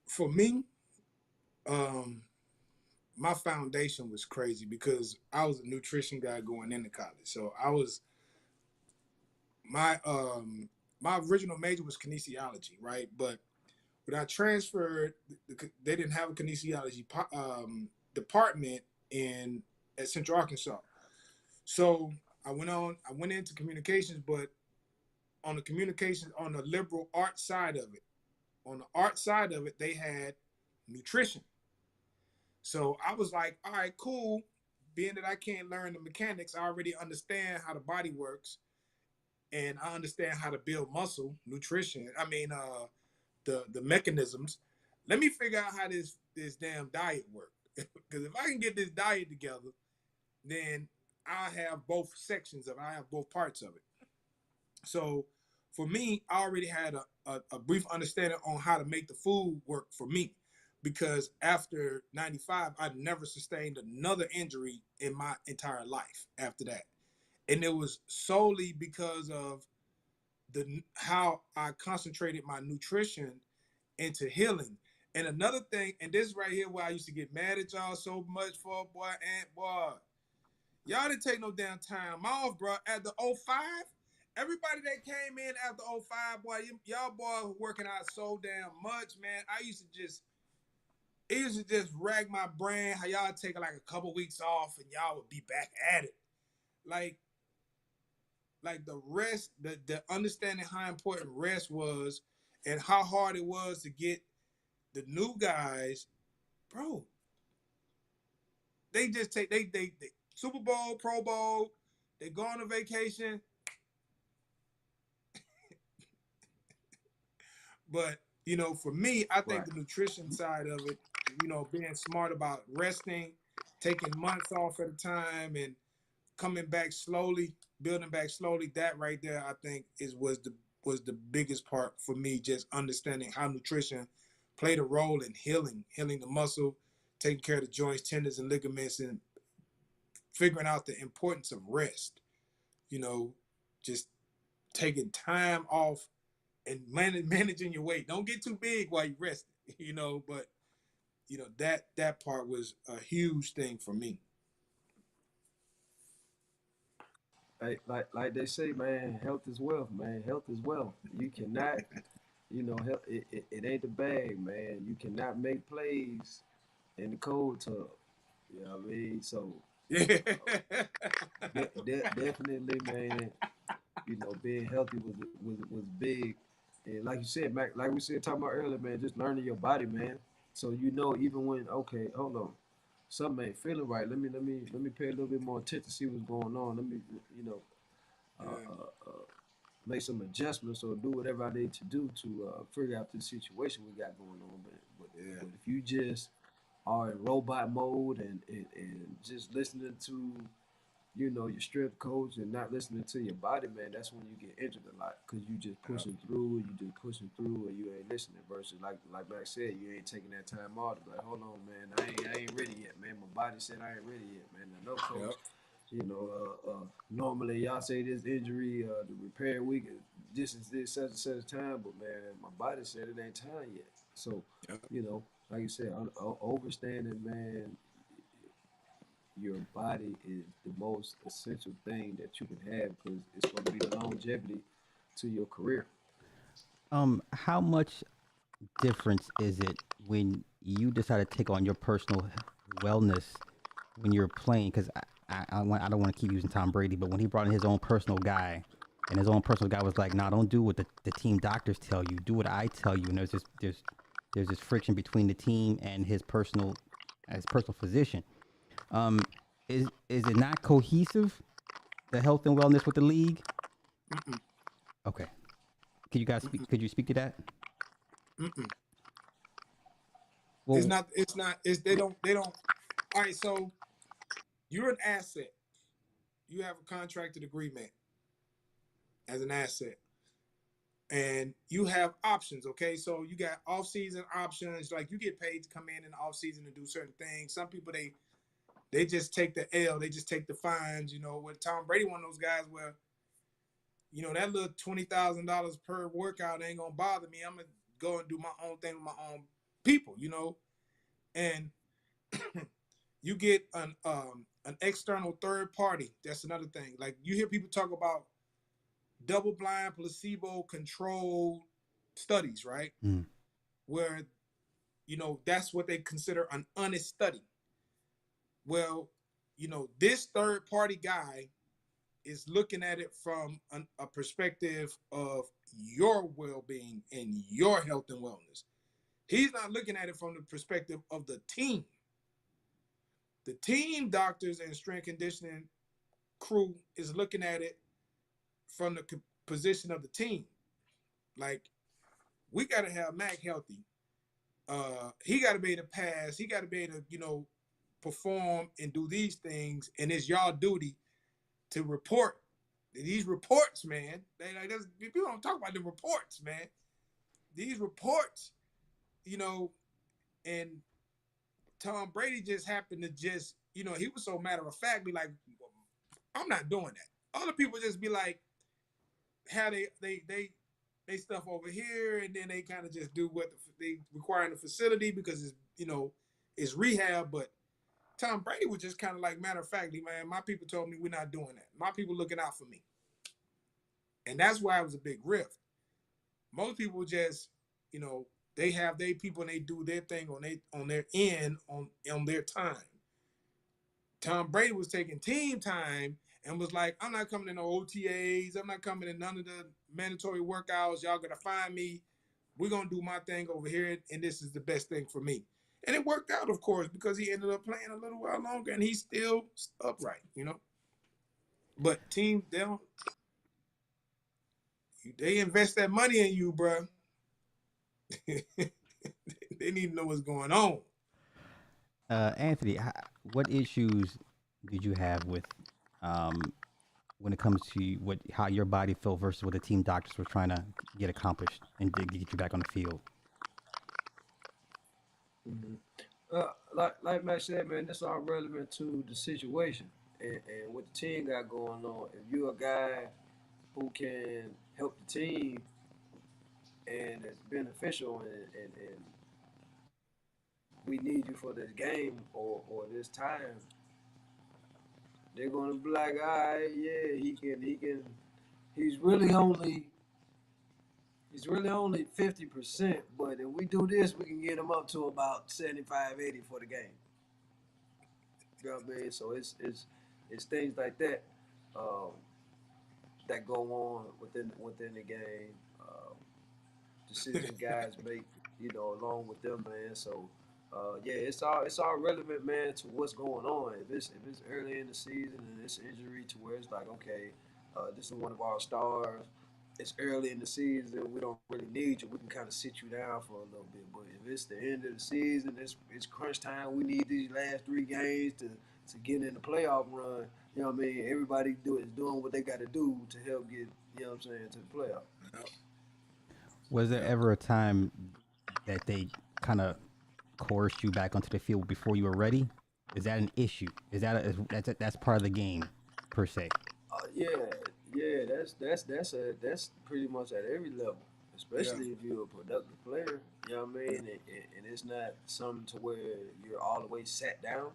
For me, um, my foundation was crazy because I was a nutrition guy going into college. So I was my my original major was kinesiology, right? But when I transferred, they didn't have a kinesiology department in at Central Arkansas. So I went into communications, but on the communications on the liberal art side of it, on the art side of it, they had nutrition. So I was like, all right, cool. Being that I can't learn the mechanics, I already understand how the body works and I understand how to build muscle, nutrition. I mean, the mechanisms. Let me figure out how this damn diet works. Because if I can get this diet together, then I have both sections of it. I have both parts of it. So for me, I already had a brief understanding on how to make the food work for me. Because after 95, I never sustained another injury in my entire life after that. And it was solely because of the how I concentrated my nutrition into healing. And another thing, and this right here where I used to get mad at y'all so much for, boy, and boy, y'all didn't take no damn time off, bro. At the '05, everybody that came in after '05, boy, y'all boys were working out so damn much, man. It used to just rag my brain how y'all take like a couple weeks off and y'all would be back at it. Like, like the rest, the understanding how important rest was and how hard it was to get the new guys, bro. They just take they Super Bowl, Pro Bowl, they go on a vacation. But for me, I think Right. the nutrition side of it, being smart about resting, taking months off at a time, and coming back slowly, building back slowly. That right there, I think, was the biggest part for me. Just understanding how nutrition played a role in healing the muscle, taking care of the joints, tendons, and ligaments, and figuring out the importance of rest. You know, just taking time off and managing your weight. Don't get too big while you rest. But that part was a huge thing for me. Like they say, man, health is wealth, man. Health is wealth. You cannot, health, it ain't the bag, man. You cannot make plays in the cold tub. You know what I mean? So Yeah. definitely, man. Being healthy was big. And like you said, Mac, like we said talking about earlier, man, just learning your body, man. So even when okay, hold on, something ain't feeling right. Let me pay a little bit more attention, see what's going on. Let me you know uh, Yeah. uh, uh, make some adjustments or do whatever I need to do to figure out the situation we got going on. Yeah. But if you just are in robot mode and just listening to your strength coach and not listening to your body, man, that's when you get injured a lot because you just pushing through, and you ain't listening. Versus like Max said, you ain't taking that time off to be like, hold on, man, I ain't ready yet, man. My body said I ain't ready yet, man. I know, coach. Yep. Normally y'all say this injury, the repair week, this is this such and such time, but man, my body said it ain't time yet. So, Yep. like you said, overstanding, man, your body is the most essential thing that you can have because it's going to be the longevity to your career. How much difference is it when you decide to take on your personal wellness when you're playing? Because I don't want to keep using Tom Brady, but when he brought in his own personal guy, and his own personal guy was like, "Nah, don't do what the team doctors tell you. Do what I tell you." And there's this friction between the team and his personal physician. Um, is it not cohesive, the health and wellness with the league? Mm-mm, Okay, can you guys speak? mm-mm, Could you speak to that? mm-mm. It's Well, not. It's not. It's they don't. They don't. All right. So you're an asset. You have a contracted agreement as an asset, and you have options. Okay, so you got off-season options. Like you get paid to come in the off-season and do certain things. Some people they just take the L. They just take the fines. You know, with Tom Brady, one of those guys where that little $20,000 per workout ain't gonna bother me. I'm gonna go and do my own thing with my own people. And you get an external third party. That's another thing. Like you hear people talk about double blind placebo controlled studies, right? mm, Where that's what they consider an honest study. Well, this third party guy is looking at it from a perspective of your well-being and your health and wellness. He's not looking at it from the perspective of the team. The team doctors and strength conditioning crew is looking at it from the position of the team. Like, we got to have Mac healthy. He got to be able to pass. He got to be able to, perform and do these things. And it's y'all duty to report. These reports, man. People don't talk about the reports, man. These reports, you know, and Tom Brady just happened to he was so matter of fact, be like, I'm not doing that. Other people just be like, how they stuff over here, and then they kind of just do what they require in the facility because it's rehab. But Tom Brady was just kind of like, matter of factly, man, my people told me we're not doing that. My people looking out for me, and that's why it was a big rift. Most people just, they have their people and they do their thing on their end on their time. Tom Brady was taking team time and was like, I'm not coming to no OTAs. I'm not coming to none of the mandatory workouts. Y'all gonna find me. We're gonna do my thing over here, and this is the best thing for me. And it worked out, of course, because he ended up playing a little while longer, and he's still upright. But teams, they invest that money in you, bro. They need to know what's going on. Anthony, what issues did you have with um, when it comes to how your body felt versus what the team doctors were trying to get accomplished and to get you back on the field? Mm-hmm. Like Matt said, man, that's all relevant to the situation and what the team got going on. If you're a guy who can help the team and it's beneficial and we need you for this game or this time, they're gonna be like, all right, yeah, he can he's really only he's really only 50%, but if we do this, we can get him up to about 75, 80 for the game. You know what I mean? So it's things like that um, that go on within the game. Decision guys make, along with them, man. So yeah, it's all relevant, man, to what's going on. If it's early in the season and it's injury to where it's like, okay, this is one of our stars. It's early in the season. We don't really need you. We can kind of sit you down for a little bit. But if it's the end of the season, it's crunch time. We need these last 3 games to get in the playoff run. You know what I mean? Everybody is doing what they got to do to help get, you know what I'm saying, to the playoff. Yep. Was there Yep. ever a time that they kind of coerced you back onto the field before you were ready? Is that an issue? That's part of the game, per se? Yeah, yeah, that's pretty much at every level, Yeah. especially if you're a productive player. You know what I mean? And it's not something to where you're all the way sat down.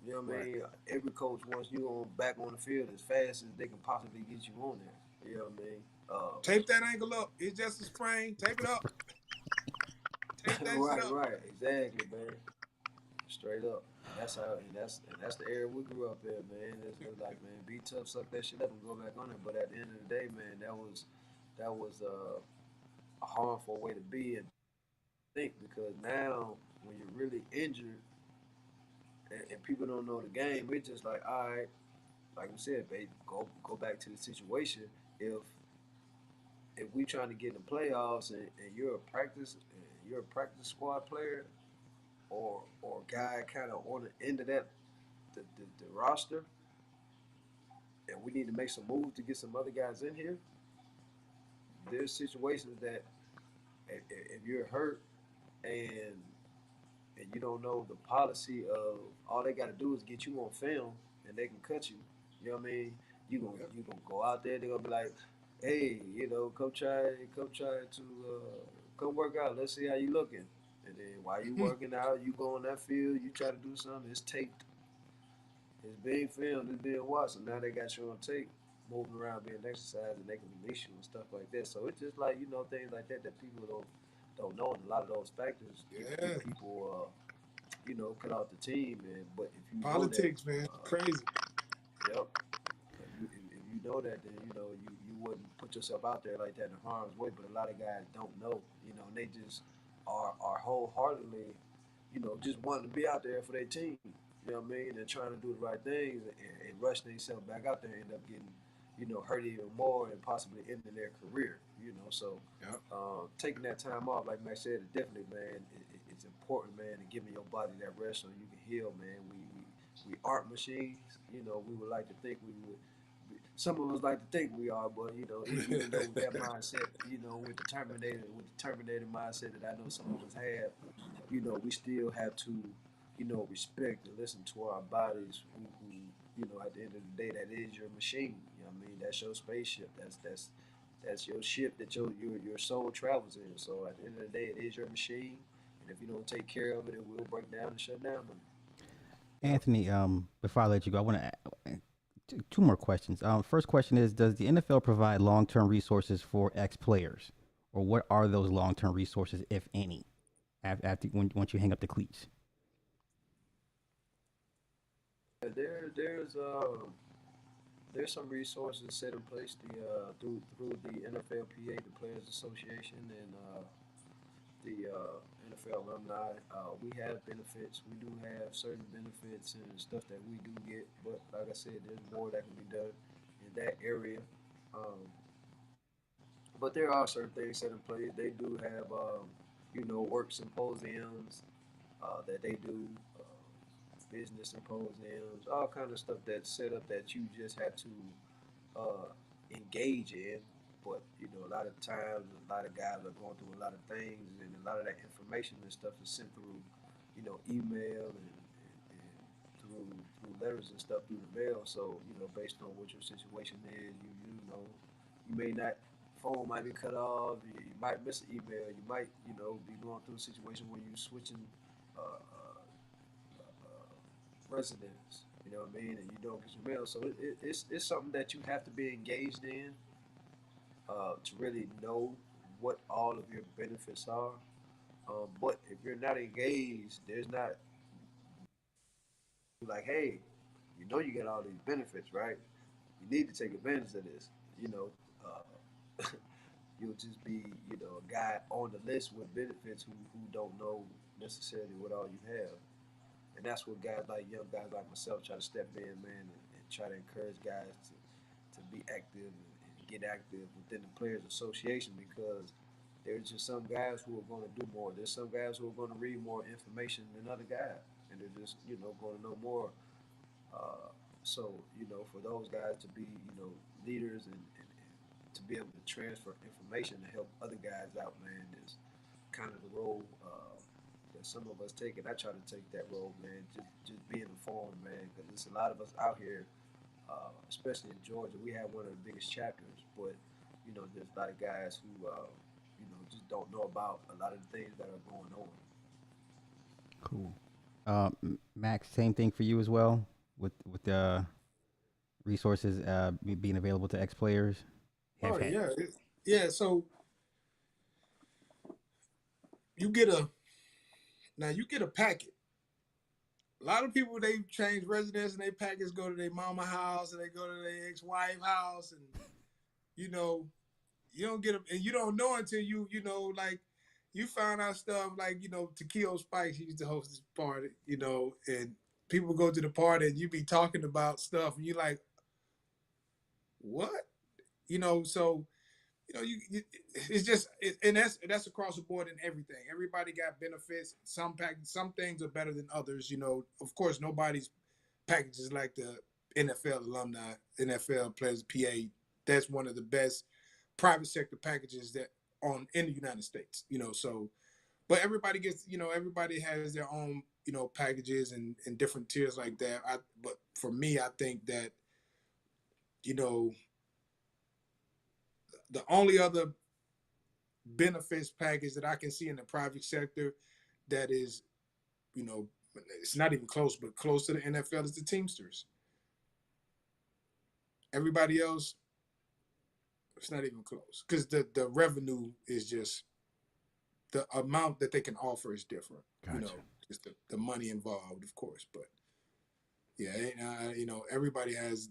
You know what I Right. mean? Every coach wants you on back on the field as fast as they can possibly get you on there. You know what I mean? Tape that ankle up. It's just a sprain. Tape it up. Tape that shit Right, up. right, exactly, man. Straight up. And that's the era we grew up in, man. It's like, man, be tough, suck that shit up, and go back on it. But at the end of the day, man, that was a harmful way to be and think, because now when you're really injured and people don't know the game, it's just like, all right, like we said, babe, go back to the situation. If we trying to get in the playoffs and you're a practice squad player or guy kind of on the end of that the roster, and we need to make some moves to get some other guys in here. There's situations that if you're hurt and you don't know the policy of, all they got to do is get you on film and they can cut you. You know what I mean? Yeah. You gonna go out there. They're gonna be like, hey, come try to come work out. Let's see how you looking. And then while you working out, you go on that field. You try to do something. It's taped. It's being filmed. It's being watched. And now they got you on tape, moving around, being exercised, and they can release you and stuff like that. So it's just like, things like that that people don't know, and a lot of those factors Yeah. get people cut off the team, man. But if you know that, Politics, man. Crazy. yep. If you know that, then you wouldn't put yourself out there like that in harm's way. But a lot of guys don't know, and they just are wholeheartedly, just wanting to be out there for their team. You know what I mean? They're trying to do the right things and rush themselves back out there and end up getting, hurt even more and possibly ending their career. So Yeah. taking that time off, like Max said, definitely, man, it's important, man, and giving your body that rest so you can heal, man. We aren't machines. We would like to think we would. Some of us like to think we are, but even though with that mindset, with the Terminator mindset that I know some of us have, we still have to, respect and listen to our bodies. At the end of the day, that is your machine. You know what I mean? That's your spaceship. That's your ship that your soul travels in. So at the end of the day, it is your machine, and if you don't take care of it, it will break down and shut down. Yep. Anthony, before I let you go, I want to two more questions. First question is: does the NFL provide long-term resources for ex-players, or what are those long-term resources, if any, after once you hang up the cleats? There's some resources set in place through the NFLPA, the Players Association, and the NFL alumni. We have benefits. We do have certain benefits and stuff that we do get, but like I said, there's more that can be done in that area. Um, but there are certain things set in place. They do have, work symposiums that they do, business symposiums, all kind of stuff that's set up that you just have to uh, engage in. But a lot of times, a lot of guys are going through a lot of things, and a lot of that information and stuff is sent through, email and through letters and stuff through the mail. So based on what your situation is, you may not, phone might be cut off. You might miss an email. You might be going through a situation where you're switching residence. You know what I mean? And you don't get your mail. So it's something that you have to be engaged in to really know what all of your benefits are. But if you're not engaged, there's not like, hey, you get all these benefits, right? You need to take advantage of this. You know, uh, you'll just be, a guy on the list with benefits who don't know necessarily what all you have. And that's what guys like young guys like myself try to step in, man, and try to encourage guys to be active and get active within the Players Association, because there's just some guys who are going to do more. There's some guys who are going to read more information than other guys, and they're just going to know more. Uh, so for those guys to be leaders and to be able to transfer information to help other guys out, man, is kind of the role that some of us take, and I try to take that role, man. Just being informed, man, because there's a lot of us out here, especially in Georgia. We have one of the biggest chapters, but there's a lot of guys who just don't know about a lot of the things that are going on. Cool. Max, same thing for you as well with the resources being available to ex players. Have Oh had. yeah, yeah. So you get a you get a packet. A lot of people they change residence and they packets go to their mama house and they go to their ex-wife house and you know you don't get them and you don't know until like you found out stuff like Takio Spice he used to host this party and people go to the party and you be talking about stuff and you like what so it's just and that's across the board in everything. Everybody got benefits. Some things are better than others. Of course, nobody's packages like the NFL alumni, NFL players, PA. That's one of the best private sector packages that on in the United States. So but everybody gets everybody has their own packages and different tiers like that. But for me, I think that you know the only other benefits package that I can see in the private sector that is, you know, it's not even close, but close to the NFL is the Teamsters. Everybody else, it's not even close because the revenue is just the amount that they can offer is different. Gotcha. Just the money involved, of course. But yeah, everybody has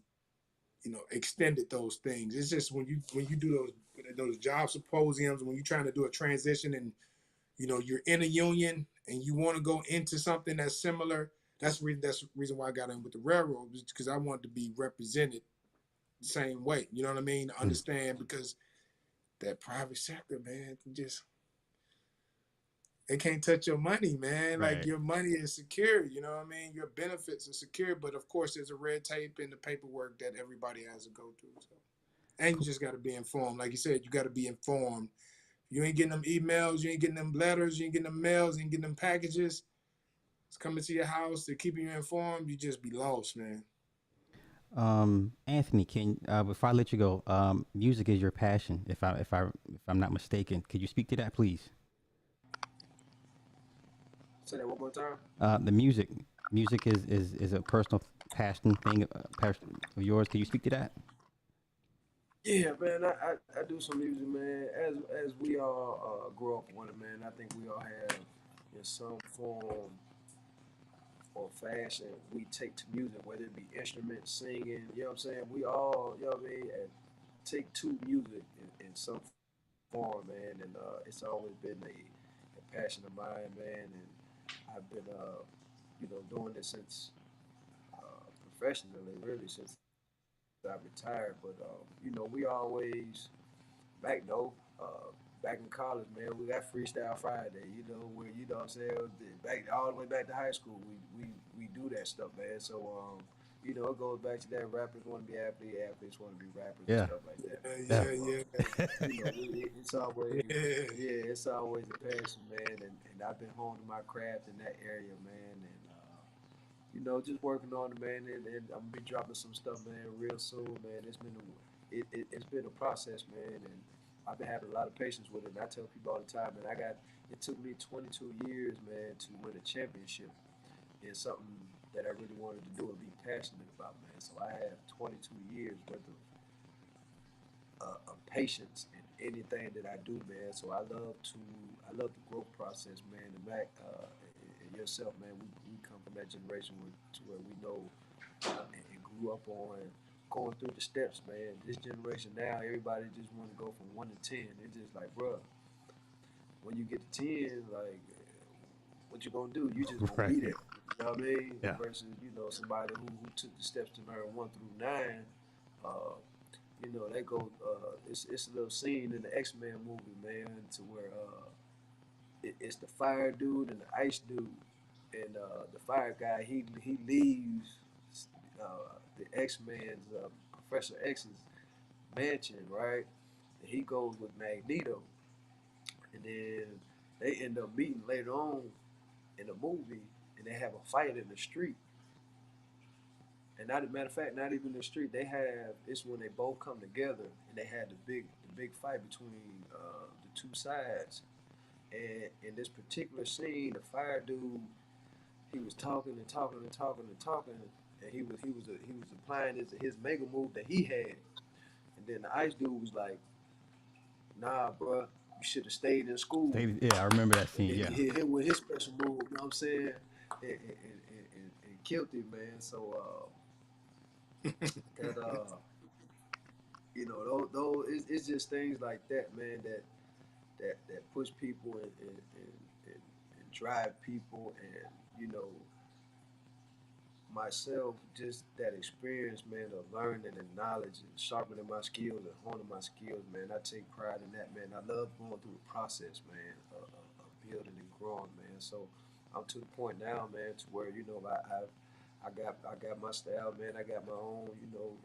extended those things. It's just when you do those job symposiums when you're trying to do a transition and you're in a union and you want to go into something that's similar. That's the reason why I got in with the railroad because I wanted to be represented the same way. You know what I mean? To Mm. understand because that private sector, man, just they can't touch your money, man. Like Right. your money is secure. You know what I mean? Your benefits are secure, but of course there's a red tape and the paperwork that everybody has to go through. So, and you Cool. just got to be informed. Like you said, you got to be informed. You ain't getting them emails, you ain't getting them letters, you ain't getting them mails, you ain't getting them packages. It's coming to your house. They're keeping you informed. You just be lost, man. Anthony, can before I let you go, music is your passion. If I'm not mistaken, could you speak to that, please? Say that one more time. The music is a personal passion thing, passion of yours. Can you speak to that? Yeah, man, I do some music, man. As we all grow up with it, man, I think we all have in some form or fashion we take to music, whether it be instruments, singing, you know what I'm saying? We all, you know what I mean, and take to music in some form, man. And it's always been a passion of mine, man. And I've been, doing this since professionally, really, since I retired. But, we always back though. Back in college, man, we got Freestyle Friday. Where what I'm saying, back all the way back to high school, we do that stuff, man. So it goes back to that rappers want to be athletes, athletes want to be rappers and Yeah. stuff like that, man. Yeah. So Yeah. it's always Yeah. it's always a passion, man. And I've been honing my craft in that area, man. And just working on it, man. And I'm gonna be dropping some stuff, man, real soon, man. It's been a process, man, and I've been having a lot of patience with it. And I tell people all the time, man, it took me 22 years, man, to win a championship in something that I really wanted to do and be passionate about, man. So I have 22 years worth of patience in anything that I do, man. So I love the growth process, man. And Mac, and yourself, man, we come from that generation where we know and grew up on going through the steps, man. This generation now, everybody just want to go from 1 to 10. It's just like, bro, when you get to 10, like, what you gonna do? You just gonna Right. be there. You know what I mean? Yeah. Versus, somebody who took the steps to learn 1 through 9. Uh, they go. It's a little scene in the X-Men movie, man, to where it's the fire dude and the ice dude, and the fire guy he leaves the X-Men's Professor X's mansion, right? And he goes with Magneto, and then they end up meeting later on in the movie, and they have a fight in the street. And not a matter of fact, not even in the street. They have it's when they both come together, and they had the big fight between the two sides. And in this particular scene, the fire dude he was talking and talking and talking and talking, and he was applying his mega move that he had, and then the ice dude was like, "Nah, bro, you should have stayed in school." Yeah, I remember that And scene. then Yeah. he hit him with his special move. You know what I'm saying? And killed him, man. So that those it's just things like that, man. That push people and drive people, and you know myself, just that experience, man, of learning and knowledge and sharpening my skills and honing my skills, man. I take pride in that, man. I love going through the process, man, of building and growing, man. So I'm to the point now, man, to where I got my style, man. I got my own,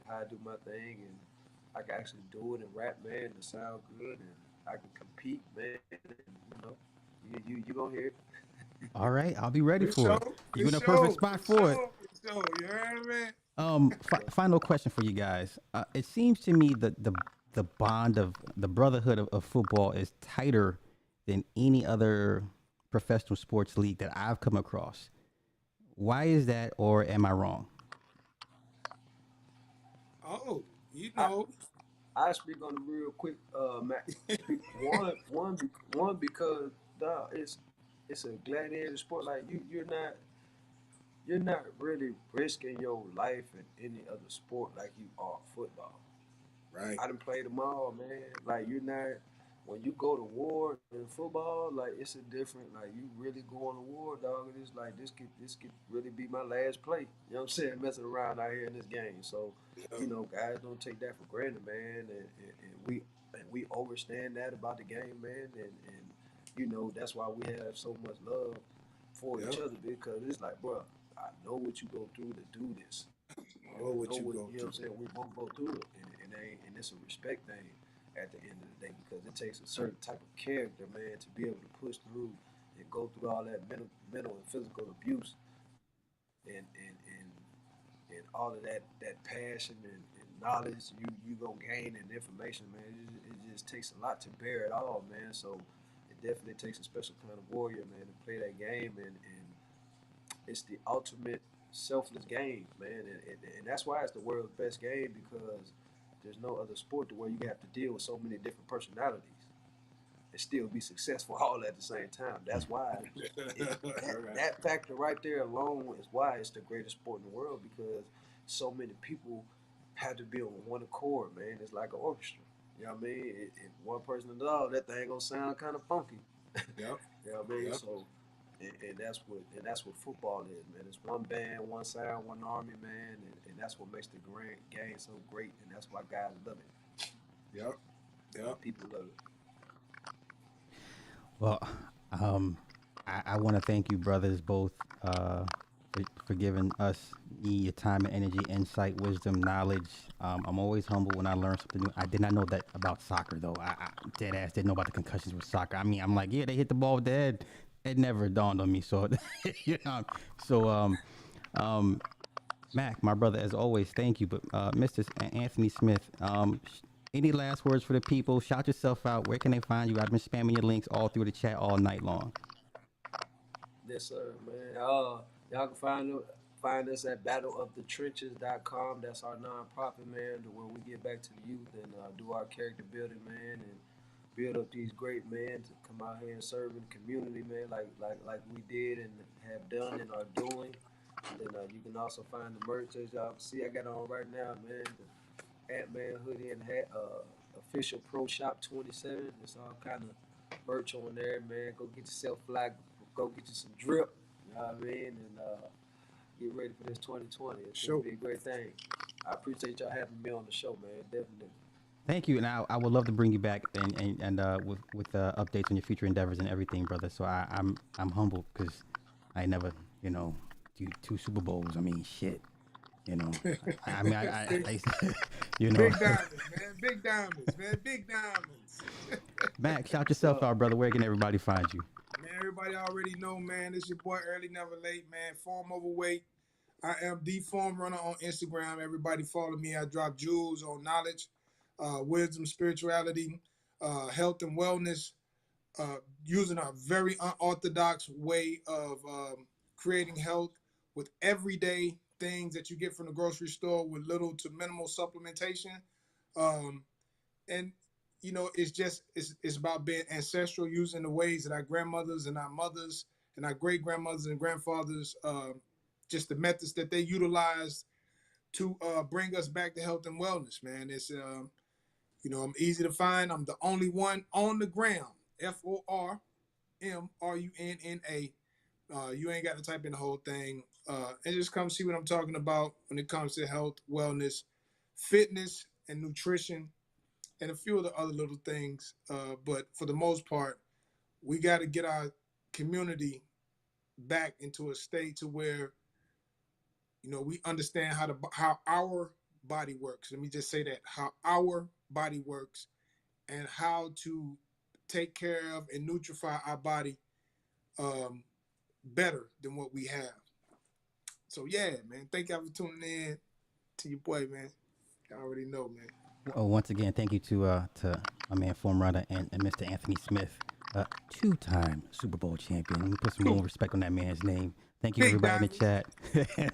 how I do my thing, and I can actually do it and rap, man, and sound good, and I can compete, man. And, you gonna hear it. All right, I'll be ready For for sure, it. You for in a perfect sure, spot for for it. sure, for sure. You heard me? Final question for you guys. It seems to me that the bond of the brotherhood of football is tighter than any other professional sports league that I've come across. Why is that, or am I wrong? Oh, you I, know, I speak on it real quick, Matt. One because dog, it's a gladiator sport. Like you're not really risking your life in any other sport like you are football. right? I done played them all, man. Like you're not when you go to war in football, like it's a different. Like you really going to war, dog. And it's like this could really be my last play. You know what I'm saying? Messing around out here in this game. So, Yeah, guys don't take that for granted, man. And we understand that about the game, man. And that's why we have so much love for yeah. each other because it's like, bro, I know what you go through to do this. Know I what know you what go you know through. what I'm saying. We both go through it, and it's a respect thing at the end of the day because it takes a certain type of character, man, to be able to push through and go through all that mental and physical abuse and all of that passion and knowledge you gonna gain and information, man. It just takes a lot to bear it all, man. So it definitely takes a special kind of warrior, man, to play that game and it's the ultimate selfless game, man, and that's why it's the world's best game because there's no other sport to where you have to deal with so many different personalities and still be successful all at the same time. That's why Right. that factor right there alone is why it's the greatest sport in the world because so many people have to be on one accord, man. It's like an orchestra. You know what I mean? If one person does all that thing gonna sound kind of funky. Yep, You know what I mean? yep. So and that's what football is, man. It's one band, one sound, one army, man, and that's what makes the grand game so great, and that's why guys love it Yep, yep. and people love it. Well, um, I want to thank you, brothers, both, for giving us me your time and energy, insight, wisdom, knowledge. I'm always humble when I learn something new. I did not know that about soccer, though. I dead ass didn't know about the concussions with soccer. I mean, I'm like, yeah, they hit the ball with the head. It never dawned on me. So, you know, so um, Mac, my brother, as always, thank you. But Mr. Anthony Smith, any last words for the people? Shout yourself out. Where can they find you? I've been spamming your links all through the chat all night long. Yes, sir, man. Y'all can find us at battleofthetrenches.com. That's our nonprofit, man, to where we get back to the youth and do our character building, man, and build up these great men to come out here and serve in the community, man, like we did and have done and are doing. And then you can also find the merch as y'all can see I got on right now, man. The Ant-Man hoodie and hat, official Pro Shop 27. It's all kind of merch on there, man. Go get yourself flag. Go get you some drip. You know what I mean? And get ready for this 2020. It's gonna Sure. be a great thing. I appreciate y'all having me on the show, man. Definitely. Thank you, and I would love to bring you back and with updates on your future endeavors and everything, brother. So I'm humbled because I never do two Super Bowls. I mean, shit. You know, I mean, big, I you know, big diamonds, man. Big diamonds, man. Big diamonds. Mac, shout yourself Uh, out, brother. Where can everybody find you? Man, everybody already know, man. This your boy Early Never Late, man. Form overweight. I am the form runner on Instagram. Everybody follow me. I drop jewels on knowledge, wisdom, spirituality, health and wellness, using a very unorthodox way of creating health with everyday things that you get from the grocery store with little to minimal supplementation. Um, and it's just it's about being ancestral, using the ways that our grandmothers and our mothers and our great grandmothers and grandfathers, just the methods that they utilized to bring us back to health and wellness. Man, it's I'm easy to find. I'm the only one on the ground. FORMRUNNA. You ain't got to type in the whole thing. And just come see what I'm talking about when it comes to health, wellness, fitness, and nutrition, and a few of the other little things. But for the most part, we got to get our community back into a state to where we understand how our body works. Let me just say that, how our body works, and how to take care of and nutrify our body better than what we have. So yeah, man, thank y'all for tuning in to your boy, man. Y'all already know, man. Well, once again, thank you to my man, former runner, and Mr. Anthony Smith, two-time Super Bowl champion. Let me put some more respect on that man's name. Thank you, Big everybody in the Diamond. chat.